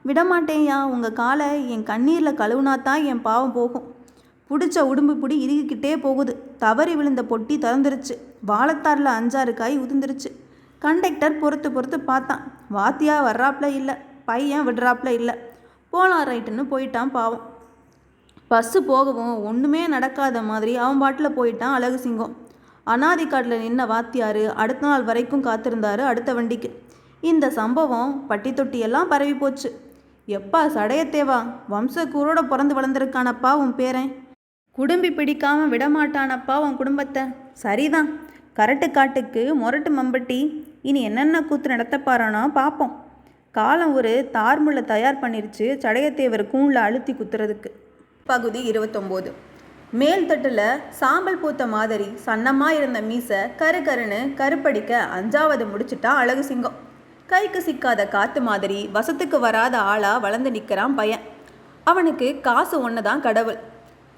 விடமாட்டேன்யா. உங்கள் காலை என் கண்ணீரில் கழுவுனாத்தான் என் பாவம் போகும். பிடிச்ச உடும்பு பிடி இறுகிக்கிட்டே போகுது. தவறி விழுந்த பொட்டி திறந்துருச்சு. வாழைத்தாரில் 5-6 காய் உதிர்ந்துருச்சு. கண்டக்டர் பொறுத்து பார்த்தான். வாத்தியா வர்றாப்புல இல்லை, பையன் விடுறாப்புல இல்லை. போலாம் ரைட்டுன்னு போயிட்டான் பாவம். பஸ்ஸு போகவும் ஒன்றுமே நடக்காத மாதிரி அவன் பாட்டில் போயிட்டான் அழகு சிங்கம். அனாதி காட்டில் நின்ன வாத்தியார் அடுத்த நாள் வரைக்கும் காத்திருந்தார் அடுத்த வண்டிக்கு. இந்த சம்பவம் பட்டி தொட்டியெல்லாம் பரவி போச்சு. எப்பா சடையத்தேவா, வம்சக்கூரோட பிறந்து வளர்ந்துருக்கானப்பா உன் பேரன். குடும்பி பிடிக்காமல் விடமாட்டானப்பா உன் குடும்பத்தை. சரிதான், கரட்டு காட்டுக்கு மொரட்டு மம்பட்டி. இனி என்னென்ன கூத்து நடத்தப்பாரானோ பார்ப்போம். காலம் ஒரு தார்முள்ள தயார் பண்ணிருச்சு சடையத்தேவர் கூண்டில் அழுத்தி குத்துறதுக்கு. பகுதி 29. மேல் தட்டில் சாம்பல் பூத்த மாதிரி சன்னமாக இருந்த மீசை கருன்னு கருப்படிக்க 5வது முடிச்சுட்டா அழகு சிங்கம். கைக்கு சிக்காத காற்று மாதிரி வசத்துக்கு வராத ஆளாக வளர்ந்து நிற்கிறான் பையன். அவனுக்கு காசு ஒன்று தான் கடவுள்.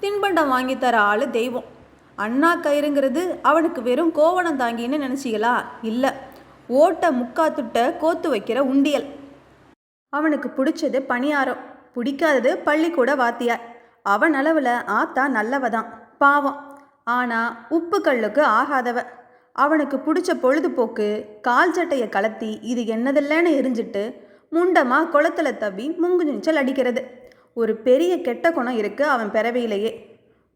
தின்பண்டம் வாங்கி தர ஆள் தெய்வம். அண்ணா கயிறுங்கிறது அவனுக்கு வெறும் கோவணம் தாங்கின்னு நினச்சிங்களா? இல்லை, ஓட்ட முக்காத்துட்ட கோத்து வைக்கிற உண்டியல். அவனுக்கு பிடிச்சது பணியாரம், பிடிக்காதது பள்ளிக்கூட வாத்தியார். அவன் அளவில் ஆத்தா நல்லவதான், பாவம். ஆனால் உப்பு கல்லுக்கு ஆகாதவ. அவனுக்கு பிடிச்ச பொழுதுபோக்கு கால் சட்டையை கலத்தி இது என்னதில்லைன்னு எரிஞ்சிட்டு முண்டமாக குளத்தில் தவி முங்கு நீச்சல் அடிக்கிறது. ஒரு பெரிய கெட்ட குணம் இருக்குது அவன் பிறவையிலேயே.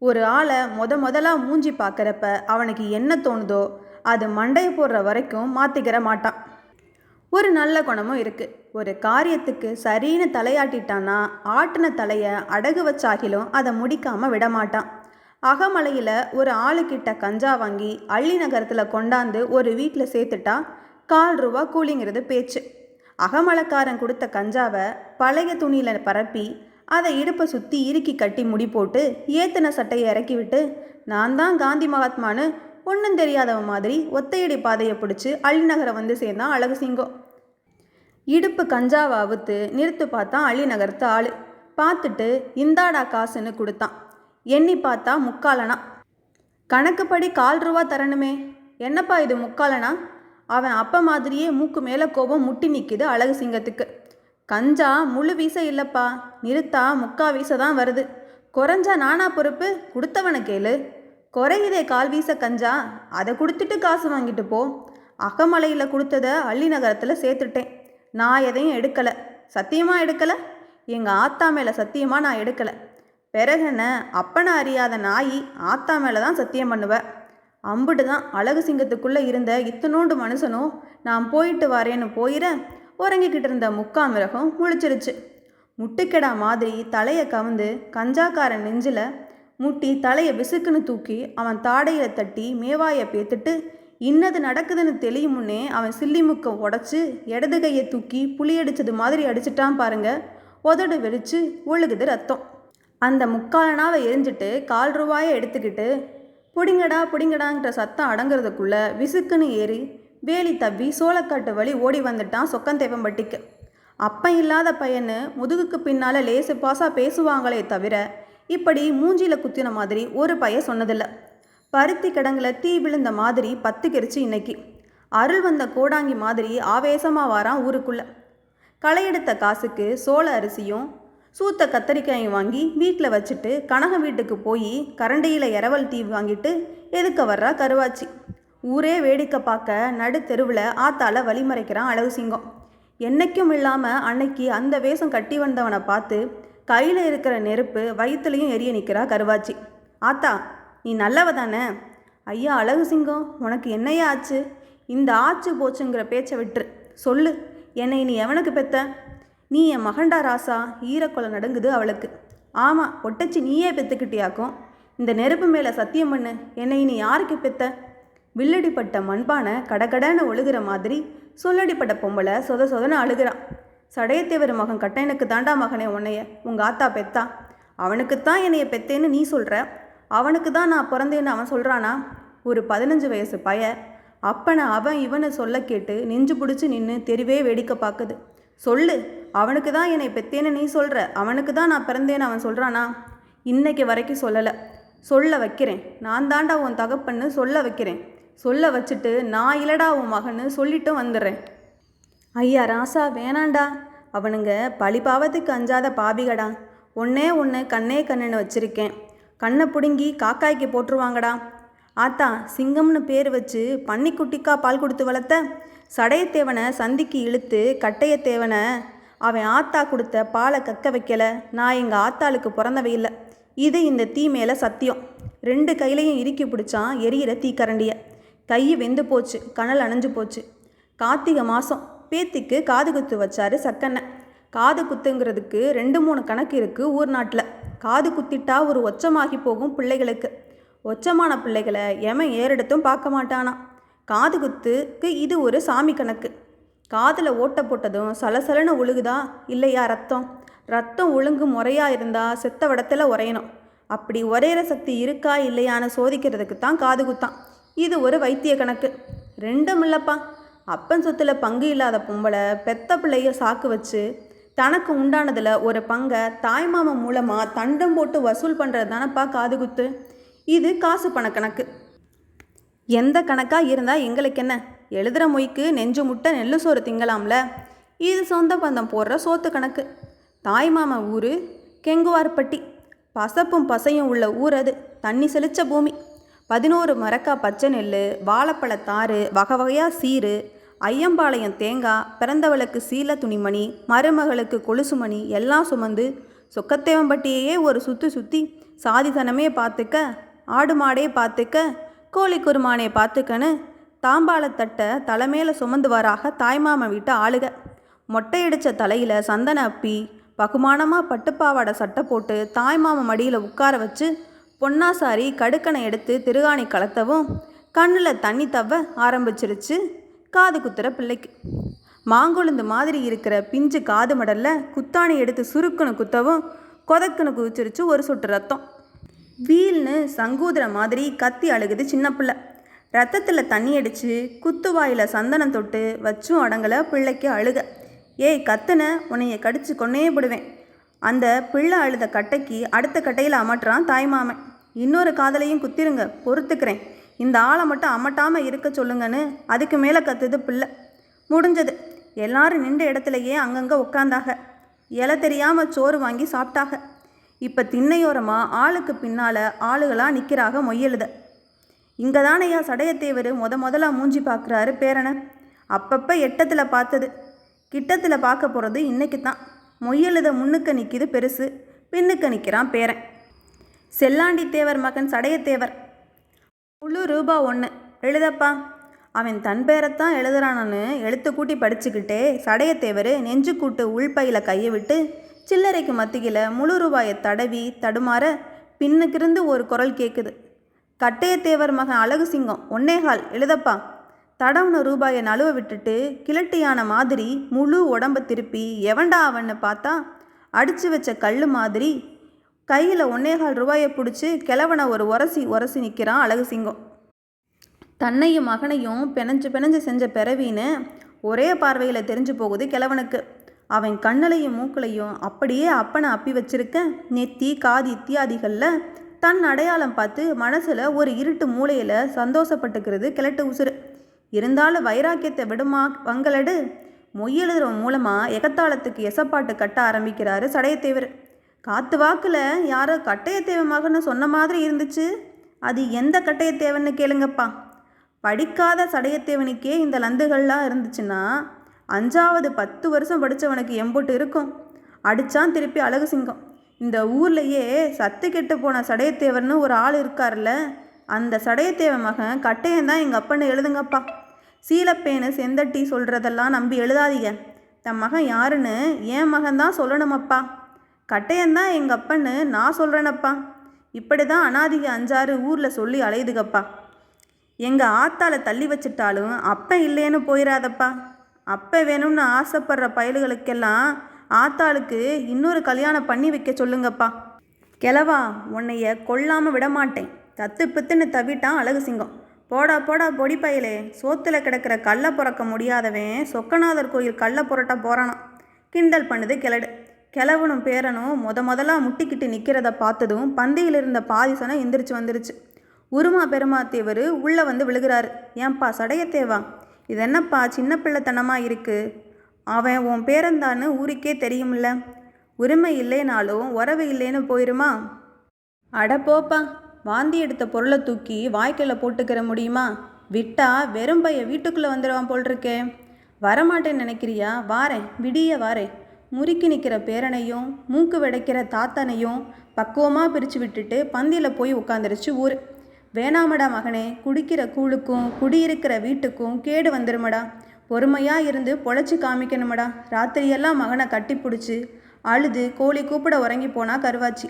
ஒரு ஆளை முதலாக மூஞ்சி பார்க்குறப்ப அவனுக்கு என்ன தோணுதோ அது மண்டையை போடுற வரைக்கும் மாற்றிக்கிற மாட்டான். ஒரு நல்ல குணமும் இருக்குது. ஒரு காரியத்துக்கு சரின்னு தலையாட்டிட்டான்னா ஆட்டின தலையை அடகு வச்சாகிலும் அதை முடிக்காமல் விடமாட்டான். அகமலையில் ஒரு ஆளுக்கிட்ட கஞ்சா வாங்கி அள்ளி நகரத்தில் கொண்டாந்து ஒரு வீட்டில் சேர்த்துட்டா 4 ரூபா கூலிங்கிறது பேச்சு. அகமலைக்காரன் கொடுத்த கஞ்சாவை பழைய துணியில் பரப்பி அதை இடுப்பை சுற்றி இறுக்கி கட்டி முடி போட்டு ஏத்தின சட்டையை இறக்கி விட்டு நான் தான் காந்தி மகாத்மான்னு ஒன்றும் தெரியாதவன் மாதிரி ஒத்தையடி பாதையை பிடிச்சி அள்ளிநகரம் வந்து சேர்ந்தான் அழகு சிங்கம். இடுப்பு கஞ்சாவை அவுத்து நிறுத்து பார்த்தான் அள்ளிநகரத்து ஆள். பார்த்துட்டு இந்தாடா காசுன்னு கொடுத்தான். எண்ணி பார்த்தா 3/4 கணக்குப்படி 4 ரூபா தரணுமே. என்னப்பா இது 3/4? அவன் அப்ப மாதிரியே மூக்கு மேலே கோபம் முட்டி நிற்கிது அழகு சிங்கத்துக்கு. கஞ்சா முழு வீச இல்லைப்பா, நிறுத்தா 3/4 வீச தான் வருது. குறைஞ்சா நானா பொறுப்பு, கொடுத்தவனை கேளு. குறையுதே 1/4 வீச கஞ்சா, அதை கொடுத்துட்டு காசு வாங்கிட்டு போ. அகமலையில் கொடுத்ததை அள்ளிநகரத்தில் சேர்த்துட்டேன். நான் எதையும் எடுக்கலை, சத்தியமாக எடுக்கலை. எங்கள் ஆத்தா மேலே சத்தியமாக நான் எடுக்கலை. பிறகுன அப்பனை அறியாத நாயி ஆத்தா மேலே தான் சத்தியம் பண்ணுவேன். அம்புட்டு தான் அழகு சிங்கத்துக்குள்ளே இருந்த இத்தனோண்டு மனுஷனும் நான் போயிட்டு வரேன்னு போயிட உறங்கிக்கிட்டு இருந்த முக்காமிரகம் முழிச்சிருச்சு. முட்டுக்கெடா மாதிரி தலையை கவுந்து கஞ்சாக்காரன் நெஞ்சில் முட்டி தலையை விசுக்குன்னு தூக்கி அவன் தாடையில் தட்டி மேவாயை பேத்துட்டு இன்னது நடக்குதுன்னு தெளியும் முன்னே அவன் சில்லி முக்கை உடச்சி இடது கையை தூக்கி புளியடிச்சது மாதிரி அடிச்சிட்டான் பாருங்க. உதடு வெடிச்சு ஒழுகுது ரத்தம். அந்த 3/4 எரிஞ்சிட்டு 4 ரூபாயை எடுத்துக்கிட்டு புடிங்கடா புடிங்கடாங்கிற சத்தம் அடங்கிறதுக்குள்ளே விசுக்குன்னு ஏறி வேலி தப்பி சோளக்காட்டு வழி ஓடி வந்துட்டான் சொக்கந்தேவம்பட்டிக்கு. அப்பன் இல்லாத பையன்னு முதுகுக்கு பின்னால் லேசு பாசா பேசுவாங்களே தவிர இப்படி மூஞ்சியில் குத்தின மாதிரி ஒரு பையன் சொன்னதில்லை. பருத்தி கிடங்குல தீ விழுந்த மாதிரி பத்துக்கிருச்சு இன்னைக்கு. அருள் வந்த கோடாங்கி மாதிரி ஆவேசமாக வாரான் ஊருக்குள்ளே. களையெடுத்த காசுக்கு சோள அரிசியும் சூத்த கத்தரிக்காயும் வாங்கி வீட்டில் வச்சுட்டு கனக வீட்டுக்கு போய் கரண்டியில் இரவல் தீ வாங்கிட்டு எதுக்க வர்றா கருவாச்சி. ஊரே வேடிக்கை பார்க்க நடு தெருவில் ஆத்தால வழிமறைக்கிறான் அழகு சிங்கம். என்னைக்கும் இல்லாமல் அன்னைக்கு அந்த வேஷம் கட்டி வந்தவனை பார்த்து கையில் இருக்கிற நெருப்பு வயிற்றுலையும் எரிய நிற்கிறா கருவாச்சி. ஆத்தா, நீ நல்லவ தானே? ஐயா அழகு சிங்கம், உனக்கு என்னையா ஆச்சு? இந்த ஆச்சு போச்சுங்கிற பேச்சை விட்டுரு, சொல்லு, என்னை நீ எவனுக்கு பெத்த? நீ என் மகண்டா ராசா. ஈரக்குலை நடுங்குது அவளுக்கு. ஆமாம், ஒட்டச்சி நீயே பெற்றுக்கிட்டியாக்கும். இந்த நெருப்பு மேலே சத்தியம் பண்ணு, என்னை நீ யாருக்கு பெத்த? வில்லடிப்பட்ட மண்பானை கடகடன்னு ஒழுகிற மாதிரி சொல்லடிப்பட்ட பொம்பளை சொத சொதன்னு அழுகிறான். சடையத்தேவர் மகன் கட்டையனுக்கு தாண்டா மகனே உன்னைய உங்கள் ஆத்தா பெத்தா. அவனுக்குத்தான் என்னைய பெத்தேன்னு நீ சொல்கிற, அவனுக்கு தான் நான் பிறந்தேன்னு அவன் சொல்கிறானா? ஒரு 15 வயசு பய அப்பனை அவன் இவனை சொல்ல கேட்டு நெஞ்சு பிடிச்சி நின்று தெருவே வேடிக்கை பார்க்குது. சொல்லு, அவனுக்கு தான் என்னை பெத்தேன்னு நீ சொல்கிற, அவனுக்கு தான் நான் பிறந்தேன்னு அவன் சொல்கிறானா? இன்னைக்கு வரைக்கும் சொல்லலை. சொல்ல வைக்கிறேன். நான் தாண்டா உன் தகப்பன்னு சொல்ல வைக்கிறேன். சொல்ல வச்சுட்டு நான் இல்லடா உன் மகன்னு சொல்லிட்டு வந்துடுறேன். ஐயா ராசா, வேணாண்டா. அவனுங்க பழிபாவத்துக்கு அஞ்சாத பாபிகடா. ஒன்னே ஒன்று கண்ணே கண்ணுன்னு வச்சுருக்கேன். கண்ணை பிடுங்கி காக்காய்க்கு போட்டுருவாங்கடா. ஆத்தா, சிங்கம்னு பேர் வச்சு பன்னிக்குட்டிக்கா பால் கொடுத்து வளர்த்த சடையத்தேவனை சந்திக்கு இழுத்து கட்டையத்தேவனை அவன் ஆத்தா கொடுத்த பாலை கக்க வைக்கலை. நான் எங்கள் ஆத்தாளுக்கு பிறந்தவை இல்லை. இது இந்த தீ மேலே சத்தியம். 2 கையிலையும் இறுக்கி பிடிச்சான் எரியிற தீக்கரண்டிய. கை வெந்து போச்சு, கனல் அணைஞ்சு போச்சு. கார்த்திகை மாதம் பேத்திக்கு காது குத்து வச்சாரு சக்கண்ணை. காது குத்துங்கிறதுக்கு 2-3 கணக்கு இருக்குது ஊர் நாட்டில். காது குத்திட்டா ஒரு ஒச்சமாகி போகும் பிள்ளைகளுக்கு. ஒச்சமான பிள்ளைகளை எவன் ஏறெடுத்தும் பார்க்க மாட்டானா. காது குத்துக்கு இது ஒரு சாமி கணக்கு. காதில் ஓட்ட போட்டதும் சலசலன்னு ஒழுகுதா இல்லையா ரத்தம்? ரத்தம் ஒழுங்கு முறையாக இருந்தால் செத்த வடத்தில் உரையணும். அப்படி உரையிற சக்தி இருக்கா இல்லையான்னு சோதிக்கிறதுக்கு தான் காது குத்தான். இது ஒரு வைத்திய கணக்கு. 2ம் இல்லைப்பா. அப்பன் சொத்தில் பங்கு இல்லாத பொம்பளை பெத்த பிள்ளைய சாக்கு வச்சு தனக்கு உண்டானதில் ஒரு பங்கை தாய்மாமன் மூலமாக தண்டம் போட்டு வசூல் பண்ணுறது தானப்பா காது குத்து. இது காசு பண கணக்கு. எந்த கணக்காக இருந்தால் எங்களுக்கு என்ன? எழுதுகிற மொய்க்கு நெஞ்சு முட்டை நெல்லு சோறு திங்கலாம்ல. இது சொந்த பந்தம் போடுற சோத்து கணக்கு. தாய்மாமன் ஊர் கெங்குவார்பட்டி. பசப்பும் பசையும் உள்ள ஊர் அது. தண்ணி செழிச்ச பூமி. 11 மரக்கா பச்சை நெல், வாழைப்பழத்தாறு, வகை வகையாக சீரு, ஐயம்பாளையம் தேங்காய், பிறந்தவளுக்கு சீல துணிமணி, மருமகளுக்கு கொலுசு மணி எல்லாம் சுமந்து சொக்கத்தேவம்பட்டியையே ஒரு சுற்றி சாதித்தனமே பார்த்துக்க, ஆடு மாடே பார்த்துக்க, கோழி குருமானே பார்த்துக்கன்னு தாம்பாளத்தட்டை தலைமையில சுமந்து வராக தாய்மாமன் வீட்டு ஆளுக. மொட்டையடித்த தலையில் சந்தன அப்பி பகுமானமாக பட்டுப்பாவாடை சட்டை போட்டு தாய்மாமன் மடியில் உட்கார வச்சு பொன்னாசாரி கடுக்கனை எடுத்து திருகாணி கலத்தவும் கண்ணில் தண்ணி தவ ஆரம்பிச்சிருச்சு காது குத்துற பிள்ளைக்கு. மாங்கொழுந்து மாதிரி இருக்கிற பிஞ்சு காது மடலில் குத்தாணி எடுத்து சுருக்குன்னு குத்தவும் கொதக்குன்னு குதிச்சிருச்சு ஒரு சொட்டு ரத்தம். வீல்னு சங்கூதுற மாதிரி கத்தி அழுகுது சின்ன பிள்ளை. ரத்தத்தில் தண்ணி அடித்து குத்துவாயில் சந்தனம் தொட்டு வச்சும் அடங்கலை பிள்ளைக்கு அழுக. ஏய் கத்துன, உன்னைய கடிச்சு கொன்னே விடுவேன். அந்த பிள்ளை அழுத கட்டைக்கு அடுத்த கட்டையில் அமட்டுறான் தாய்மாமன். இன்னொரு காதலையும் குத்திருங்க, பொறுத்துக்கிறேன். இந்த ஆளை மட்டும் அமட்டாமல் இருக்க சொல்லுங்கன்னு அதுக்கு மேலே கத்துது பிள்ளை. முடிஞ்சது. எல்லாரும் நின்ற இடத்துலையே அங்கங்கே உட்காந்தாக. இலை தெரியாமல் சோறு வாங்கி சாப்பிட்டாக. இப்போ திண்ணையோரமாக ஆளுக்கு பின்னால் ஆளுகளாக நிற்கிறாக மொய்யெழுத. இங்கே தானையா சடையத்தேவர் முதல்ல மூஞ்சி பார்க்குறாரு பேரனை. அப்பப்போ எட்டத்தில் பார்த்தது, கிட்டத்தில் பார்க்க போகிறது இன்னைக்கு தான். மொய்யெழுத முன்னுக்கு நிற்கிது பெருசு, பின்னுக்கு நிற்கிறான் பேரன். செல்லாண்டி தேவர் மகன் சடையத்தேவர். முழு ரூபா 1 எழுதப்பா. அவன் தன் பேரைத்தான் எழுதுறானு எழுத்து கூட்டி படிச்சுக்கிட்டே சடையத்தேவர் நெஞ்சு கூட்டு உள்பையில் கையை விட்டு சில்லறைக்கு மத்தியில் முழு ரூபாயை தடவி தடுமாற பின்னுக்கிருந்து ஒரு குரல் கேட்குது. கட்டையத்தேவர் மகன் அழகு சிங்கம் 1.25 எழுதப்பா. தடவுன ரூபாயை நழுவ விட்டுட்டு கிழட்டியான மாதிரி முழு உடம்பை திருப்பி எவன்டா அவன்னு பார்த்தா அடித்து வச்ச கல் மாதிரி கையில் 1.25 ரூபாயை பிடிச்சி கிழவனை ஒரு உரசி நிற்கிறான் அழகு சிங்கம். தன்னையும் மகனையும் பிணைஞ்சு செஞ்ச பிறவின்னு ஒரே பார்வையில் தெரிஞ்சு போகுது கிழவனுக்கு. அவன் கண்ணுலையும் மூக்குலையும் அப்படியே அப்பனை அப்பி வச்சிருக்க நெத்தி காது இத்தியாதிகளில் தன் அடையாளம் பார்த்து மனசில் ஒரு இருட்டு மூலையில் சந்தோஷப்பட்டுக்கிறது கிழட்டு உசுறு. இருந்தாலும் வைராக்கியத்தை விடுமா வங்களடு. மொய்யெழுதுற மூலமாக எகத்தாளத்துக்கு எசப்பாட்டு கட்ட ஆரம்பிக்கிறாரு சடையத்தேவர். காத்து வாக்கில் யாரோ கட்டையத்தேவ மகன்னு சொன்ன மாதிரி இருந்துச்சு. அது எந்த கட்டையத்தேவன்னு கேளுங்கப்பா. படிக்காத சடையத்தேவனுக்கே இந்த லந்துகள்லாம் இருந்துச்சுன்னா 5வது 10 வருஷம் படித்தவனுக்கு எம்பொட்டு இருக்கும். அடித்தான் திருப்பி அழகு சிங்கம். இந்த ஊர்லேயே சத்து கெட்டு போன சடையத்தேவர்னு ஒரு ஆள் இருக்கார்ல, அந்த சடையத்தேவ மகன் கட்டையந்தான் எங்கள் அப்பன்னு எழுதுங்கப்பா. சீலப்பேனு செந்தட்டி சொல்கிறதெல்லாம் நம்பி எழுதாதீங்க. தன் மகன் யாருன்னு என் மகன்தான் சொல்லணுமப்பா. கட்டையந்தான் எங்கள் அப்பன்னு நான் சொல்கிறேனப்பா. இப்படி தான் அனாதிக 5-6 ஊரில் சொல்லி அலையுதுகப்பா. எங்கள் ஆத்தால தள்ளி வச்சிட்டாலும் அப்பன் இல்லைன்னு போயிடாதப்பா. அப்போ வேணும்னு ஆசைப்படுற பயல்களுக்கெல்லாம் ஆத்தாளுக்கு இன்னொரு கல்யாணம் பண்ணி வைக்க சொல்லுங்கப்பா. கிழவா, உன்னைய கொல்லாமல் விடமாட்டேன். தத்து பித்துன்னு தவிட்டான் அழகு சிங்கம். போடா போடா பொடி பயலே, சோத்தில் கிடக்கிற கல்லை புறக்க முடியாதவன் சொக்கநாதர் கோயில் கல்லை புரட்ட போகிறானான். கிண்டல் பண்ணுது கிழடு. கிழவனும் பேரனும் முதலாக முட்டிக்கிட்டு நிற்கிறத பார்த்ததும் பந்தியில் இருந்த பாதிசனம் எந்திரிச்சு வந்துருச்சு. உருமா பெருமாத்தேவர் உள்ளே வந்து விழுகிறாரு. ஏன்பா சடையத்தேவா, இது என்னப்பா சின்ன பிள்ளைத்தனமாக இருக்குது? அவன் உன் பேரந்தான்னு ஊருக்கே தெரியுமில்ல. உரிமை இல்லைனாலும் உறவு இல்லைன்னு போயிருமா? அடப்போப்பா, வாந்தி எடுத்த பொருளை தூக்கி வாய்க்கில் போட்டுக்கிற முடியுமா? விட்டா வெறும் பைய வீட்டுக்குள்ளே வந்துடுவான் போல் இருக்கே. வரமாட்டேன்னு நினைக்கிறியா? வாரேன், விடிய வாரேன். முறுக்கி நிற்கிற பேரனையும் மூக்கு விடைக்கிற தாத்தனையும் பக்குவமாக பிரித்து விட்டுட்டு பந்தியில் போய் உட்காந்துருச்சு ஊர். வேணாமடா மகனே, குடிக்கிற கூழுக்கும் குடியிருக்கிற வீட்டுக்கும் கேடு வந்துருமடா. பொறுமையாக இருந்து பொழைச்சி காமிக்கணுமடா. ராத்திரியெல்லாம் மகனை கட்டி பிடிச்சி அழுது கோழி கூப்பிட உறங்கி போனா கருவாச்சி.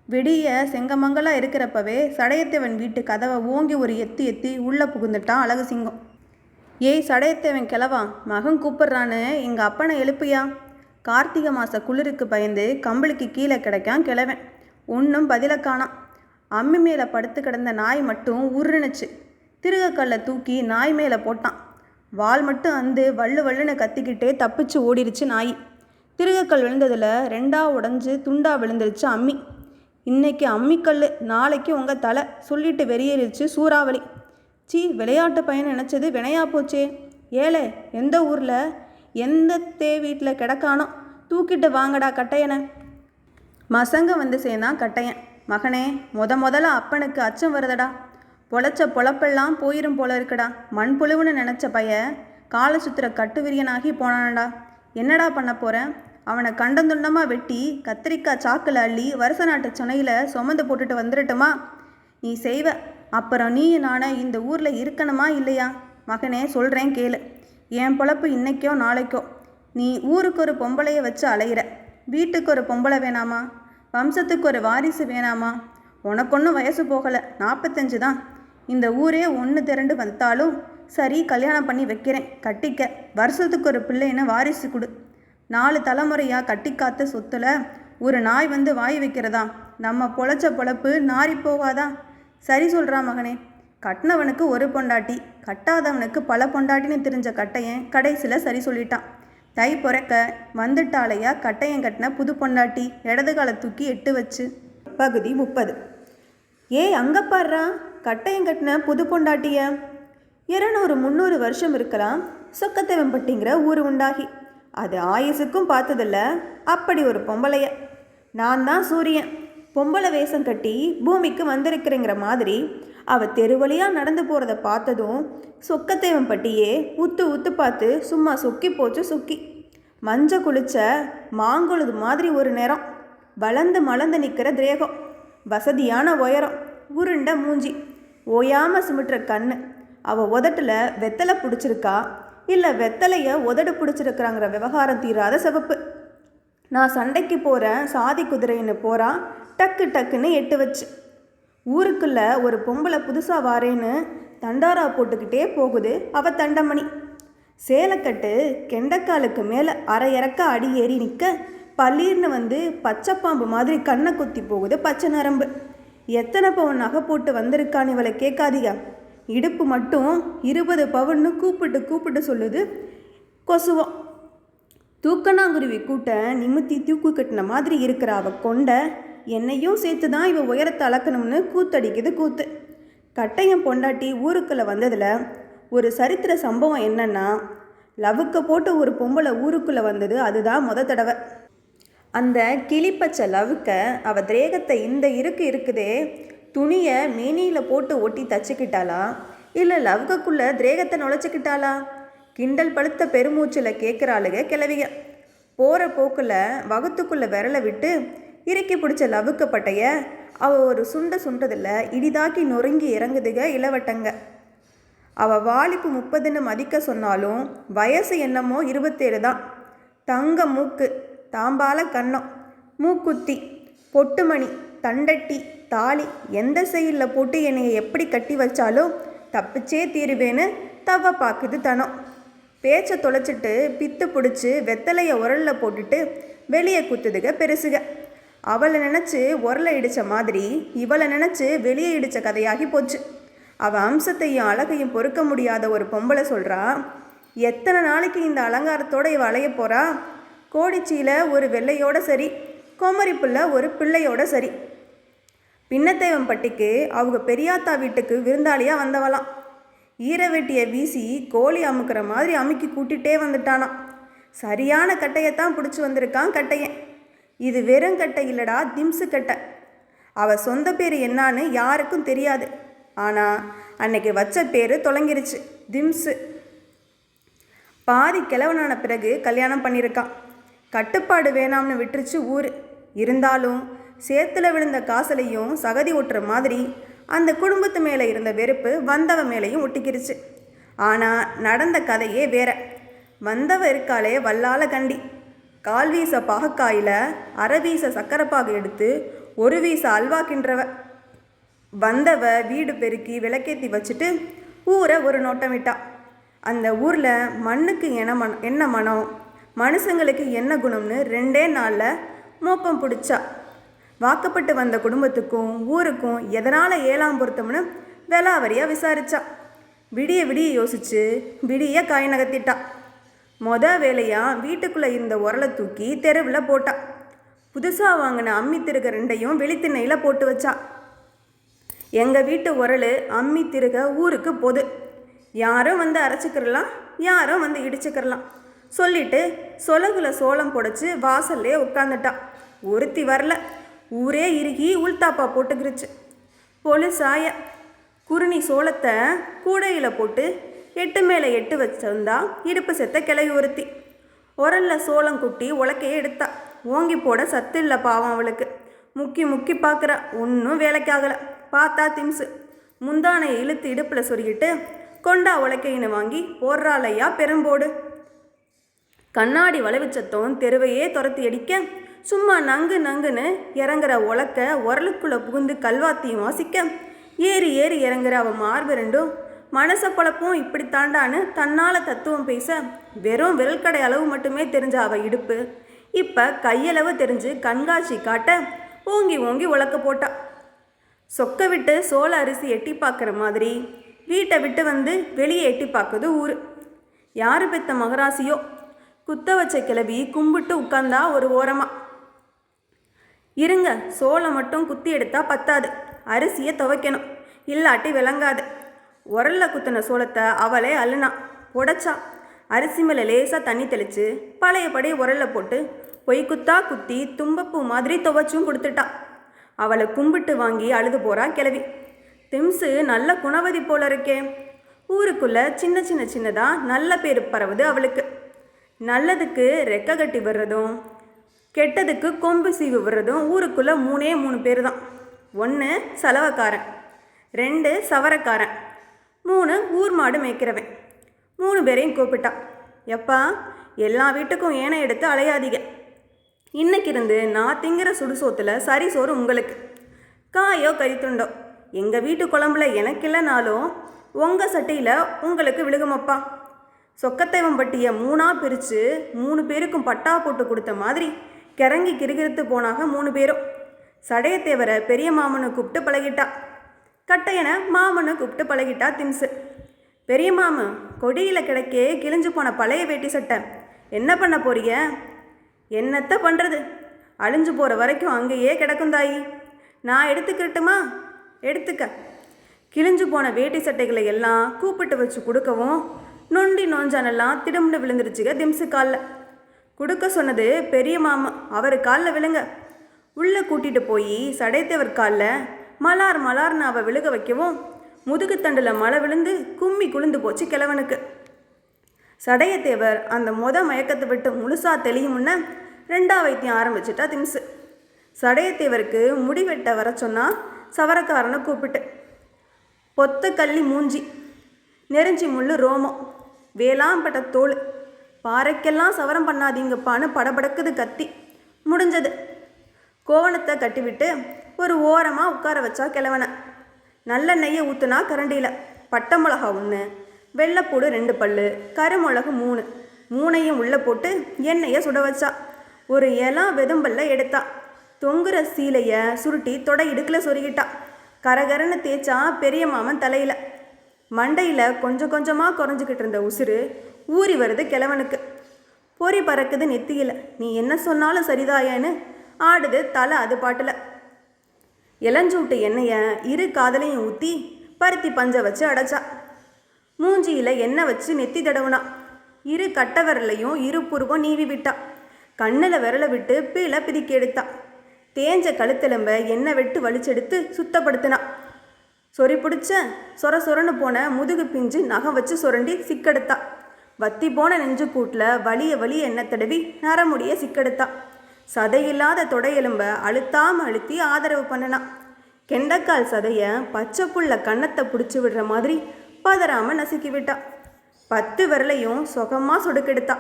விடிய செங்கமங்கலாக இருக்கிறப்பவே சடையத்தேவன் வீட்டு கதவை ஓங்கி ஒரு எத்தி எத்தி உள்ளே புகுந்துட்டான் அழகு சிங்கம். ஏய் சடையத்தேவன் கிழவா, மகன் கூப்பிட்றான்னு எங்கள் அப்பனை எழுப்பியா? கார்த்திகை மாத குளிருக்கு பயந்து கம்பளிக்கு கீழே கிடைக்கான் கிழவன். ஒன்றும் பதிலை காணாம். அம்மி மேலே படுத்து கிடந்த நாய் மட்டும் உருணுச்சு. திருகக்கல்லை தூக்கி நாய் மேலே போட்டான். வால் மட்டும் அந்து வள்ளு வள்ளுன்னு கத்திக்கிட்டே தப்பிச்சு ஓடிருச்சு நாய். திருகக்கல் விழுந்ததில் 2ஆ உடஞ்சி துண்டா விழுந்துருச்சு அம்மி. இன்னைக்கு அம்மிக்கல், நாளைக்கு உங்கள் தலை சொல்லிட்டு வெறியேறிச்சு சூறாவளி. விளையாட்டு பையன் நினச்சது வினையா போச்சே. ஏலே, எந்த ஊரில் எந்த வீட்டில் கிடக்கானோ தூக்கிட்டு வாங்கடா கட்டையனை. மசங்க வந்து சேர்ந்தான் கட்டையன். மகனே, முதல்ல அப்பனுக்கு அச்சம் வருதடா. பொழைச்ச பொழப்பெல்லாம் போயிரும் போல இருக்குடா. மண் புழுவுன்னு நினச்ச பைய காலை சுத்துற கட்டு விரியனாகி போனானடா. என்னடா பண்ண போகிறேன்? அவனை கண்டந்துண்டமாக வெட்டி கத்திரிக்காய் சாக்கில் அள்ளி வருஷ நாட்டு சுனையில் சுமந்து போட்டுட்டு வந்துடட்டுமா? நீ செய்வ. அப்புறம் நீ நானே இந்த ஊரில் இருக்கணுமா இல்லையா? மகனே, சொல்கிறேன் கேளு. என் பொழப்பு இன்னைக்கோ நாளைக்கோ. நீ ஊருக்கு ஒரு பொம்பளையை வச்சு அலையிற. வீட்டுக்கு ஒரு பொம்பளை வேணாமா? வம்சத்துக்கு ஒரு வாரிசு வேணாமா? உனக்கு ஒன்றும் வயசு போகலை, 45 தான். இந்த ஊரே ஒன்று திரண்டு வந்தாலும் சரி, கல்யாணம் பண்ணி வைக்கிறேன், கட்டிக்க. வருஷத்துக்கு ஒரு பிள்ளைன்னு வாரிசு கொடு. 4 தலைமுறையாக கட்டி காத்த சொத்துல ஒரு நாய் வந்து வாய் வைக்கிறதா? நம்ம பொழைச்ச பொழப்பு நாரி போகாதா? சரி சொல்கிறா மகனே. கட்டினவனுக்கு ஒரு பொண்டாட்டி, கட்டாதவனுக்கு பல பொண்டாட்டின்னு தெரிஞ்ச கட்டையன் கடைசியில் சரி சொல்லிட்டான். தை பொறக்க வந்துட்டாலையா கட்டையன் கட்டின புது பொண்டாட்டி இடது காலை தூக்கி 8 வச்சு. பகுதி 30. ஏய் அங்கே பாடுறா, கட்டையன் கட்டின புது பொண்டாட்டிய. 200-300 வருஷம் இருக்கலாம் சொக்கத்தேவம்பட்டிங்கிற ஊர் உண்டாகி. அது ஆயுசுக்கும் பார்த்ததில்ல அப்படி ஒரு பொம்பளைய. நான் தான் சூரியன், பொம்பளை வேஷம் கட்டி பூமிக்கு வந்திருக்கிறேங்கிற மாதிரி அவள் தெருவழியாக நடந்து போகிறத பார்த்ததும் சொக்கத்தேவம்பட்டியே உத்து உத்து பார்த்து சும்மா சொக்கி போச்சு சொக்கி. மஞ்ச குளிச்ச மாங்கொழுது மாதிரி ஒரு நேரம், வளர்ந்து மலர்ந்து நிற்கிற தேகம், வசதியான உயரம், உருண்ட மூஞ்சி, ஓயாமல் சிமிட்டுற கண்ணு. அவள் உதட்டில் வெத்தலை பிடிச்சிருக்கா இல்லை வெத்தலையை உதடு பிடிச்சிருக்கிறாங்கிற விவகாரம் தீராத சிவப்பு. நான் சண்டைக்கு போகிறேன் சாதி குதிரைன்னு போகிறான் டக்கு டக்குன்னு 8 வச்சு. ஊருக்குள்ளே ஒரு பொம்பளை புதுசாக வாரேன்னு தண்டாரா போட்டுக்கிட்டே போகுது அவள் தண்டமணி. சேலைக்கட்டு கெண்டைக்காலுக்கு மேலே அரை இறக்க அடி ஏறி நிற்க பள்ளீர்னு வந்து பச்சைப்பாம்பு மாதிரி கண்ணை குத்தி போகுது பச்சை நரம்பு. எத்தனை பவுன் நகை போட்டு வந்திருக்கான்னு இவளை கேட்காதியா. இடுப்பு மட்டும் 20 பவுன்னு கூப்பிட்டு சொல்லுது கொசுவம். தூக்கணாங்குருவி கூட்ட நிமித்தி தூக்கு கட்டின மாதிரி இருக்கிற அவ கொண்ட என்னையும் சேர்த்து தான் இவ உயரத்தை அளக்கணும்னு கூத்தடிக்குது கூத்து. கட்டையன் பொண்டாட்டி ஊருக்குள்ளே வந்ததில் ஒரு சரித்திர சம்பவம் என்னன்னா, லவுக்க போட்டு ஒரு பொம்பளை ஊருக்குள்ளே வந்தது அதுதான் தடவை. அந்த கிளிப்பச்சை லவுக்க அவள் திரேகத்தை இந்த இருக்குதே துணியை மேனியில் போட்டு ஒட்டி தச்சுக்கிட்டாளா இல்லை லவுக்கக்குள்ளே திரேகத்தை நுழைச்சிக்கிட்டாளா? கிண்டல் பழுத்த பெருமூச்சில் கேட்குறாளுக கிளவிக. போகிற போக்கில் வகுத்துக்குள்ளே விரலை விட்டு இறுக்கி பிடிச்ச லவுக்கப்பட்டைய அவள் ஒரு சுண்டதில் இடிதாக்கி நொறுங்கி இறங்குதுக இளவட்டங்க. அவள் வாலிப்பு 30ன்னு மதிக்க சொன்னாலும் வயசு என்னமோ 27 தான். தங்க மூக்கு, தாம்பால கன்னம், மூக்குத்தி, பொட்டுமணி, தண்டட்டி, தாலி எந்த செயலில் போட்டு என்னையை எப்படி கட்டி வச்சாலும் தப்பிச்சே தீருவேன்னு தவ பார்க்குது தனம். பேச்சை தொலைச்சிட்டு பித்து பிடிச்சி வெத்தலையை உரலில் போட்டுட்டு வெளியே குத்துதுக பெருசுக. அவளை நினச்சி உரலை இடித்த மாதிரி இவளை நினச்சி வெளியே இடித்த கதையாகி போச்சு. அவள் அம்சத்தையும் அழகையும் பொறுக்க முடியாத ஒரு பொம்பளை சொல்கிறா, எத்தனை நாளைக்கு இந்த அலங்காரத்தோடு இவள் அலைய போகிறா? கோடிச்சியில் ஒரு வெள்ளையோட சரி, கோமரிப்புள்ள ஒரு பிள்ளையோட சரி. பின்னத்தேவம்பட்டிக்கு அவங்க பெரியாத்தா வீட்டுக்கு விருந்தாளியாக வந்தவளாம். ஈரவெட்டியை வீசி கோழி அமுக்கிற மாதிரி அமுக்கி கூட்டிகிட்டே வந்துட்டானான். சரியான கட்டையத்தான் பிடிச்சி வந்திருக்கான் கட்டையன். இது வெறும் கட்டை இல்லடா, திம்ஸு கட்டை. அவள் சொந்த பேர் என்னான்னு யாருக்கும் தெரியாது. ஆனால் அன்னைக்கு வச்ச பேர் தொலைங்கிருச்சு, திம்ஸு. பாதி கிழவனான பிறகு கல்யாணம் பண்ணியிருக்கான். கட்டுப்பாடு வேணாம்னு விட்டுருச்சு ஊர். இருந்தாலும் சேத்துல விழுந்த காசலையும் சகதி ஒட்டுற மாதிரி அந்த குடும்பத்து மேலே இருந்த வெறுப்பு வந்தவ மேலேயும் ஒட்டிக்கிருச்சு. ஆனால் நடந்த கதையே வேற. வந்தவ இருக்காளே வல்லால கண்டி, கால் வீச பாகக்காயில் அரை வீச சக்கரைப்பாகு எடுத்து ஒரு வீச அல்வா கின்றவ. வந்தவ வீடு பெருக்கி விளக்கேற்றி வச்சுட்டு ஊரை ஒரு நோட்டம் விட்டா. அந்த ஊரில் மண்ணுக்கு என்ன மனம், மனுஷங்களுக்கு என்ன குணம்னு 2 நாளில் மோப்பம் பிடிச்சா. வாக்கப்பட்டு வந்த குடும்பத்துக்கும் ஊருக்கும் எதனால் 7ஆம் பொருத்தம்னு வெலாவரியாக விசாரிச்சா. விடிய யோசிச்சு விடிய காய் நகர்த்திட்டா. வேலையாக வீட்டுக்குள்ளே இருந்த உரலை தூக்கி தெருவில் போட்டா. புதுசாக வாங்கின அம்மி திருக 2ஐயும் வெளித்திண்ணையில் போட்டு வச்சா. எங்கள் வீட்டு உரல் அம்மி திருக ஊருக்கு போது, யாரும் வந்து அரைச்சிக்கிறலாம், யாரும் வந்து இடிச்சுக்கிறலாம் சொல்லிட்டு சொலகுல சோளம் புடைச்சி வாசல்லே உட்காந்துட்டா. ஒருத்தி வரல. ஊரே இறுகி உள்தாப்பா போட்டுக்கிருச்சு. பொழுசாய குருணி சோளத்தை கூடையில் போட்டு 8 மேலே 8 வச்சிருந்தா இடுப்பு செத்த கிளவி ஒருத்தி. உரலில் சோளம் குட்டி உலக்கையே எடுத்தா. ஓங்கி போட சத்து இல்லை பாவம் அவளுக்கு. முக்கி பார்க்குறா, ஒன்றும் வேலைக்காகலை. பார்த்தா திம்ஸு. முந்தானை இழுத்து இடுப்பில் சொருகிட்டு கொண்டா உலக்கையின்னு வாங்கி போடுறாளையா பெரும்போடு. கண்ணாடி வளைவுச்சத்தம் தெருவையே துரத்தி அடிக்க சும்மா நங்குன்னு இறங்குற உலக்க உரலுக்குள்ளே புகுந்து கல்வாத்தியும் வாசிக்க ஏறி இறங்குற அவன் மார்பு 2ம் மனசை பழப்பும் இப்படி தாண்டான்னு தன்னால் தத்துவம் பேச வெறும் விரல்கடை அளவு மட்டுமே தெரிஞ்ச அவள் இடுப்பு இப்போ கையளவு தெரிஞ்சு கண்காட்சி காட்ட ஓங்கி உலக்க போட்டா. சொக்க விட்டு சோள அரிசி எட்டி பார்க்குற மாதிரி வீட்டை விட்டு வந்து வெளியே எட்டி பார்க்குது ஊர். யாரு பெத்த மகராசியோ, குத்த வச்ச கிளவி கும்பிட்டு உட்கார்ந்தா ஒரு ஓரமாக. இருங்க, சோளம் மட்டும் குத்தி எடுத்தா பத்தாது, அரிசியை துவைக்கணும், இல்லாட்டி விளங்காது. உரலில் குத்தின சோளத்தை அவளே அள்ளுனா உடைச்சா. அரிசி மேலே லேசாக தண்ணி தெளித்து பழையபடி உரலில் போட்டு பொய்க்குத்தா குத்தி தும்பப்பூ மாதிரி துவைச்சும் கொடுத்துட்டா. அவளை கும்பிட்டு வாங்கி அழுது போகிறா கிளவி. திம்ஸு நல்ல குணவதி போல இருக்கே. ஊருக்குள்ளே சின்னதாக நல்ல பேர் பரவுது அவளுக்கு. நல்லதுக்கு ரெக்க கட்டி வர்றதும் கெட்டதுக்கு கொம்பு சீவு வர்றதும் ஊருக்குள்ளே 3 பேர் தான். 1 செலவக்காரன், 2 சவரக்காரன், 3 ஊர் மாடு மேய்க்கிறவன். 3 பேரையும் கூப்பிட்டா. எப்பா, எல்லா வீட்டுக்கும் ஏனை எடுத்து அலையாதீங்க. இன்னைக்கு இருந்து நான் திங்கிற சுடுசோத்தில் சரி சோறு உங்களுக்கு. காயோ கறித்துண்டோ எங்கள் வீட்டு குழம்புல எனக்கு இல்லைனாலும் உங்கள் சட்டையில் உங்களுக்கு விழுகுமப்பா. சொக்கத்தேவம்பட்டியை 3ஆக பிரித்து 3 பேருக்கும் பட்டா போட்டு கொடுத்த மாதிரி கிறங்கி கிறுகிறுத்து போனாங்க 3 பேரும். சடையத்தேவரை பெரிய மாமனை கூப்பிட்டு பழகிட்டா. கட்டையனை மாமனை கூப்பிட்டு பழகிட்டா திம்ஸு. பெரிய மாமு, கொடியில் கிடைக்கே கிழிஞ்சு போன பழைய வேட்டி சட்டை என்ன பண்ண போறீங்க? என்னத்த பண்ணுறது, அழிஞ்சு போகிற வரைக்கும் அங்கேயே கிடக்கும் தாயி. நான் எடுத்துக்கிட்டுமா? எடுத்துக்க. கிழிஞ்சு போன வேட்டி சட்டைகளை எல்லாம் கூப்பிட்டு வச்சு கொடுக்கவும் நொண்டி நோஞ்சானெல்லாம் திடம்னு விழுந்துருச்சுங்க திம்ஸு காலில். கொடுக்க சொன்னது பெரிய மாமா, அவர் காலில் விழுங்க. உள்ளே கூட்டிகிட்டு போய் சடைத்தவர் காலில் மலார் மலார்னு அவள் விழுக வைக்கவும் முதுகுத்தண்டில் மழை விழுந்து கும்மி குளிந்து போச்சு கிழவனுக்கு. சடையத்தேவர் அந்த மயக்கத்தை விட்டு முழுசா தெளியும் முன்ன 2ஆம் வைத்தியம் ஆரம்பிச்சிட்டா திம்ஸு. சடையத்தேவருக்கு முடி வெட்ட வர சொன்னால் சவரக்காரனை கூப்பிட்டு, பொத்த கள்ளி மூஞ்சி, நெருஞ்சி முள்ளு ரோமம், வேளாம்பட்ட தோல், பாறைக்கெல்லாம் சவரம் பண்ணாதீங்கப்பான்னு படபடக்குது கத்தி. முடிஞ்சது. கோவணத்தை கட்டிவிட்டு ஒரு ஓரமாக உட்கார வச்சா கிழவனை. நல்ல நெய்யை ஊற்றுனா கரண்டியில் பட்டை மிளகா 1, வெள்ளைப்பூடு 2 பல்லு, கருமிளகு 3, 3ஐயும் உள்ளே போட்டு எண்ணெயை சுட வச்சா. ஒரு இலம் வெதும்பல்ல எடுத்தா. தொங்குற சீலையை சுருட்டி தொடை இடுக்கில் சொருகிட்டா. கரகரன்னு தேய்ச்சா பெரிய மாமன் தலையில். மண்டையில் கொஞ்சம் கொஞ்சமாக குறைஞ்சிக்கிட்டு இருந்த உசுறு ஊறி வருது கிழவனுக்கு. பொறி பறக்குது நெத்தியில். நீ என்ன சொன்னாலும் சரிதாயேன்னு ஆடுது தலை அது பாட்டில். இளஞ்சூட்டு எண்ணெயை 2 காதலையும் ஊற்றி பருத்தி பஞ்சை வச்சு அடைச்சா. மூஞ்சியில் எண்ணெய் வச்சு நெத்தி தடவுனா. 2 கட்டை விரலையும் 2 புருவம் நீவி விட்டா. கண்ணில் விரலை விட்டு பீழை பிதிக்கி எடுத்தா. தேஞ்ச கழுத்தெலும்ப எண்ணெய் வெட்டு வலிச்செடுத்து சுத்தப்படுத்தினா. சொறி பிடிச்ச சொர சொரன்னு போன முதுகு பிஞ்சு நகம் வச்சு சுரண்டி சிக்கெடுத்தா. வத்தி போன நெஞ்சு கூட்டில் வலிய எண்ணெய் தடவி நரமுடிய சிக்கெடுத்தா. சதையில்லாத தொடையெலும்ப அழுத்தாமல் அழுத்தி ஆதரவு பண்ணினா. கெண்டக்கால் சதையை பச்சை புள்ள கன்னத்தை பிடிச்சி விடுற மாதிரி பதறாமல் நசுக்கி விட்டா. 10 விரலையும் சொகமாக சொடுக்கெடுத்தா.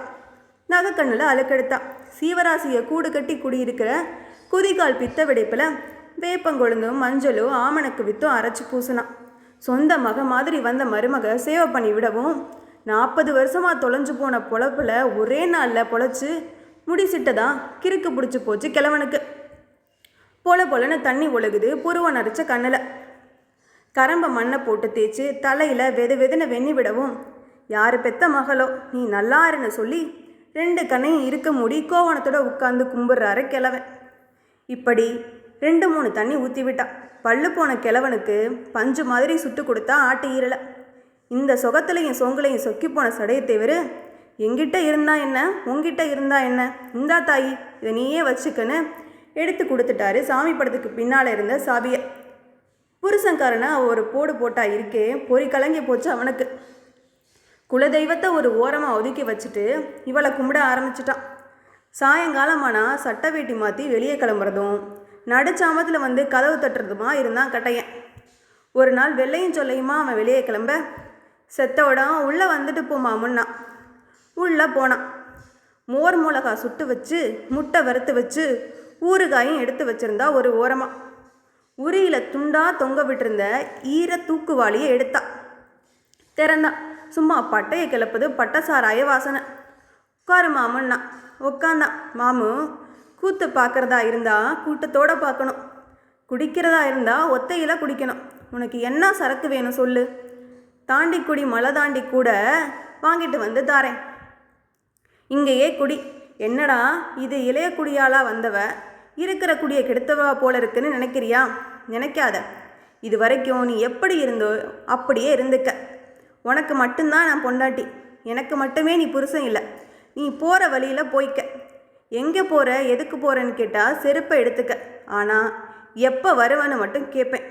நகைக்கண்ணில் அழுக்கெடுத்தா. சீவராசியை கூடு கட்டி குடியிருக்கிற குதிகால் பித்த வெடிப்பில் வேப்பங்கொழுந்தும் மஞ்சளும் ஆமணக்கு வித்தும் அரைச்சி பூசினான். சொந்த மக மாதிரி வந்த மருமக சேவை பண்ணி விடவும் 40 வருஷமாக தொலைஞ்சு போன பொழப்பில் ஒரே நாளில் பொழைச்சி முடிசிட்டதான் கிறுக்கு பிடிச்சி போச்சு கிழவனுக்கு. பொலன்னு தண்ணி ஒழுகுது புருவம் நரைச்ச கண்ணில். கரம்பை மண்ணை போட்டு தேய்ச்சி தலையில் வெதுன்னு வெண்ணி விடவும் யார் பெத்த மகளோ நீ நல்லாருன்னு சொல்லி 2 கண்ணையும் இருக்க மூடி கோவணத்தோட உட்காந்து கும்பிட்றாரு கிழவன். இப்படி 2-3 தண்ணி ஊற்றி விட்டா. பல்லு போன கிழவனுக்கு பஞ்சு மாதிரி சுட்டு கொடுத்தா ஆட்டு ஈரலை. இந்த சொகத்துலையும் சோங்குலையும் சொக்கி போன சடையத்தேவர், எங்கிட்ட இருந்தா என்ன, உங்ககிட்ட இருந்தா என்ன, இந்தா தாயி இதை நீயே வச்சுக்கன்னு எடுத்து கொடுத்துட்டாரு சாமி படத்துக்கு பின்னால் இருந்த சாவியை. புருஷங்காரனை ஒரு போடு போட்டா இருக்கே பொறி கலங்கி போச்சு அவனுக்கு. குலதெய்வத்தை ஒரு ஓரமாக ஒதுக்கி வச்சுட்டு இவளை கும்பிட ஆரம்பிச்சிட்டான். சாயங்காலமானா சட்டை வேட்டி மாற்றி வெளியே கிளம்புறதும் நடுச்சாமத்தில் வந்து கதவு தட்டுறதுமா இருந்தான் கட்டையன். ஒரு நாள் வெள்ளையும் சொல்லையுமா அவன் வெளியே கிளம்ப, செத்தோடம் உள்ளே வந்துட்டு போமாமுன்னா. உள்ளே போனான். மோர் மிளகா சுட்டு வச்சு முட்டை வறுத்து வச்சு ஊறுகாயும் எடுத்து வச்சுருந்தா ஒரு ஓரமாக. உரியில் துண்டாக தொங்க விட்டிருந்த ஈர தூக்குவாளியை எடுத்தா. திறந்தான். சும்மா பட்டையை கிளப்புது பட்டசாராய வாசனை. உட்காரு மாமுன்னா. உட்காந்தான். மாமு, கூத்து பார்க்குறதா இருந்தால் கூட்டத்தோடு பார்க்கணும், குடிக்கிறதா இருந்தால் ஒத்தையில் குடிக்கணும். உனக்கு என்ன சரக்கு வேணும் சொல்லு, தாண்டிக்குடி மலை தாண்டி கூட வாங்கிட்டு வந்து தாரேன். இங்கேயே குடி. என்னடா இது இளைய குடியாளாக வந்தவ இருக்கிற குடியை கெடுத்தவா போல இருக்குன்னு நினைக்கிறியா? நினைக்காத. இது வரைக்கும் நீ எப்படி இருந்தோ அப்படியே இருந்துக்க. உனக்கு மட்டும்தான் நான் பொண்டாட்டி, எனக்கு மட்டுமே நீ புருஷன் இல்லை. நீ போகிற வழியில் போய்க்க. எங்கே போகிற எதுக்கு போகிறேன்னு கேட்டால் செருப்பை எடுத்துக்க. ஆனால் எப்போ வருவேன்னு மட்டும் கேட்பேன்.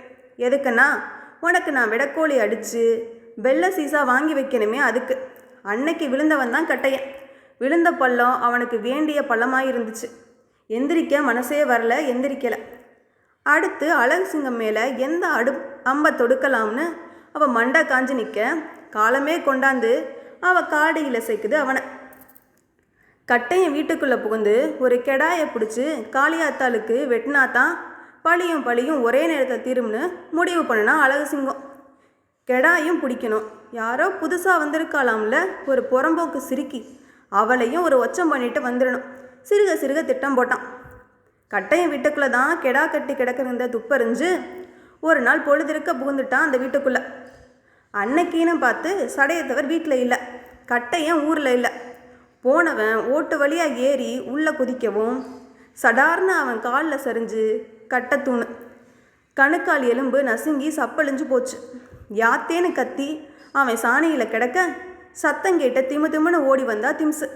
எதுக்குன்னா உனக்கு நான் விடக்கோழி அடித்து வெள்ளை சீசா வாங்கி வைக்கணுமே அதுக்கு. அன்னைக்கு விழுந்தவன் தான் கட்டையன். விழுந்த பள்ளம் அவனுக்கு வேண்டிய பள்ளமாக இருந்துச்சு. எந்திரிக்க மனசே வரல, எந்திரிக்கலை. அடுத்து அழகு சிங்கம் மேலே எந்த அம்பை தொடுக்கலாம்னு அவள் மண்டை காஞ்சு நிற்க காலமே கொண்டாந்து அவள் காடியில் சேர்க்குது அவனை. கட்டையன் வீட்டுக்குள்ளே புகுந்து ஒரு கெடாயை பிடிச்சி காளியாத்தாளுக்கு வெட்டினாத்தான் பழியும் ஒரே நேரத்தில் தீரும்னு முடிவு பண்ணினா அழகு சிங்கம். கெடாயும் பிடிக்கணும். யாரோ புதுசாக வந்திருக்காளாம்ல ஒரு புறம்போக்கு சிரிக்கி, அவளையும் ஒரு ஒச்சம் பண்ணிட்டு வந்துடணும். சிறுக திட்டம் போட்டான். கட்டையன் வீட்டுக்குள்ளே தான் கெடா கட்டி கிடக்கிருந்த துப்பறிஞ்சு ஒரு நாள் பொழுதிருக்க புகுந்துட்டான் அந்த வீட்டுக்குள்ளே. அன்னைக்கின்னு பார்த்து சடையத்தவர் வீட்டில் இல்லை, கட்டையன் ஊரில் இல்லை. போனவன் ஓட்டு வழியாக ஏறி உள்ளே குதிக்கவும் சடார்னு அவன் காலில் சரிஞ்சு கட்டத்தூணு. கணுக்கால் எலும்பு நசுங்கி சப்பழிஞ்சு போச்சு. யாத்தேன்னு கத்தி அவன் சாணியில் கிடக்க சத்தம் கேட்ட திமுன்னு ஓடி வந்தா திம்ஸு.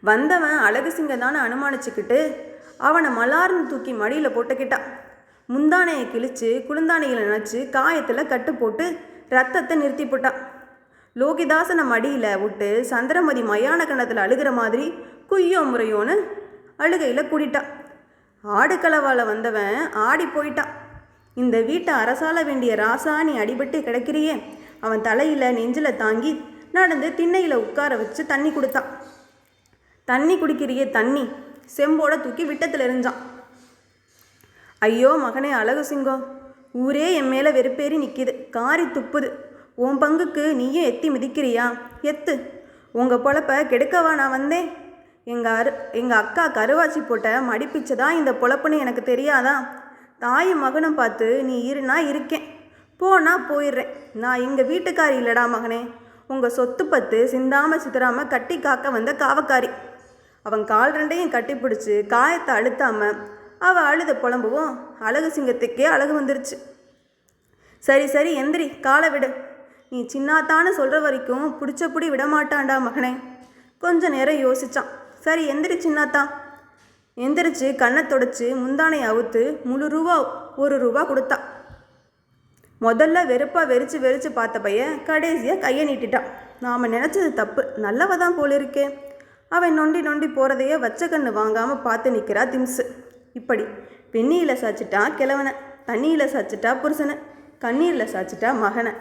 வந்தவன் அழகு சிங்கந்தான்னு அனுமானிச்சுக்கிட்டு அவனை மலார்னு தூக்கி மடியில் போட்டுக்கிட்டான். முந்தானையை கிழிச்சு குளுந்தானையில் நினச்சி காயத்தில் கட்டு போட்டு ரத்தத்தை நிறுத்தி போட்டான். லோகிதாசனை மடியில் விட்டு சந்திரமதி மயான கணத்தில் அழுகிற மாதிரி குய்யோ முறையோன்னு அழுகையில் கூட்டிட்டான். ஆடுகளவால் வந்தவன் ஆடி போயிட்டான். இந்த வீட்டை அரசால வேண்டிய ராசாணி அடிபட்டு கிடக்கிறியே. அவன் தலையில் நெஞ்சில் தாங்கி நடந்து திண்ணையில் உட்கார வச்சு தண்ணி கொடுத்தான். தண்ணி குடிக்கிறியே தண்ணி செம்போட தூக்கி விட்டத்தில் எறிஞ்சான். ஐயோ மகனே அழகு சிங்கம், ஊரே என் மேலே வெறுப்பேறி நிற்கிது, காரி துப்புது. உன் பங்குக்கு நீயும் எத்தி மிதிக்கிறியா? எத்து. உங்கள் பொழப்ப கெடுக்கவா நான் வந்தேன்? எங்கள் அக்கா கருவாச்சி போட்ட மடிப்பிச்சதான் இந்த பொழப்புன்னு எனக்கு தெரியாதா? தாயும் மகனும் பார்த்து நீ இருனா இருக்கேன், போனா போயிடுறேன். நான் எங்கள் வீட்டுக்காரி இல்லடா மகனே, உங்கள் சொத்து பத்து சிந்தாமல் சிதறாமல் கட்டி காக்க வந்த காவக்காரி. அவன் கால் ரெண்டையும் கட்டி பிடிச்சி காயத்தை அழுத்தாமல் அவள் அழுத புலம்புவோம் அழகு சிங்கத்துக்கே அழகு வந்துருச்சு. சரி சரி எந்திரி, காலை விடு. நீ சின்னாத்தான்னு சொல்கிற வரைக்கும் பிடிச்சபடி விடமாட்டான்டா மகனே. கொஞ்ச நேரம் யோசித்தான். சரி எந்திரி சின்னாத்தான். எந்திரிச்சு கண்ணை தொடச்சி முந்தானை அவுத்து முழு ரூபா 1 ரூபா கொடுத்தா. முதல்ல வெறுப்பாக வெறிச்சு பார்த்த பையன் கடைசியாக கையை நீட்டிட்டான். நாம் நினச்சது தப்பு, நல்லவ தான் போல இருக்கே. அவன் நொண்டி போகிறதையே வச்ச கண்ணு வாங்காமல் பார்த்து நிற்கிறா திம்ஸு. இப்படி வெந்நீரில் சாய்ச்சிட்டா கிழவனை, தண்ணியில் சாய்ச்சிட்டா புருஷனை, கண்ணீரில் சாய்ச்சிட்டா மகனை.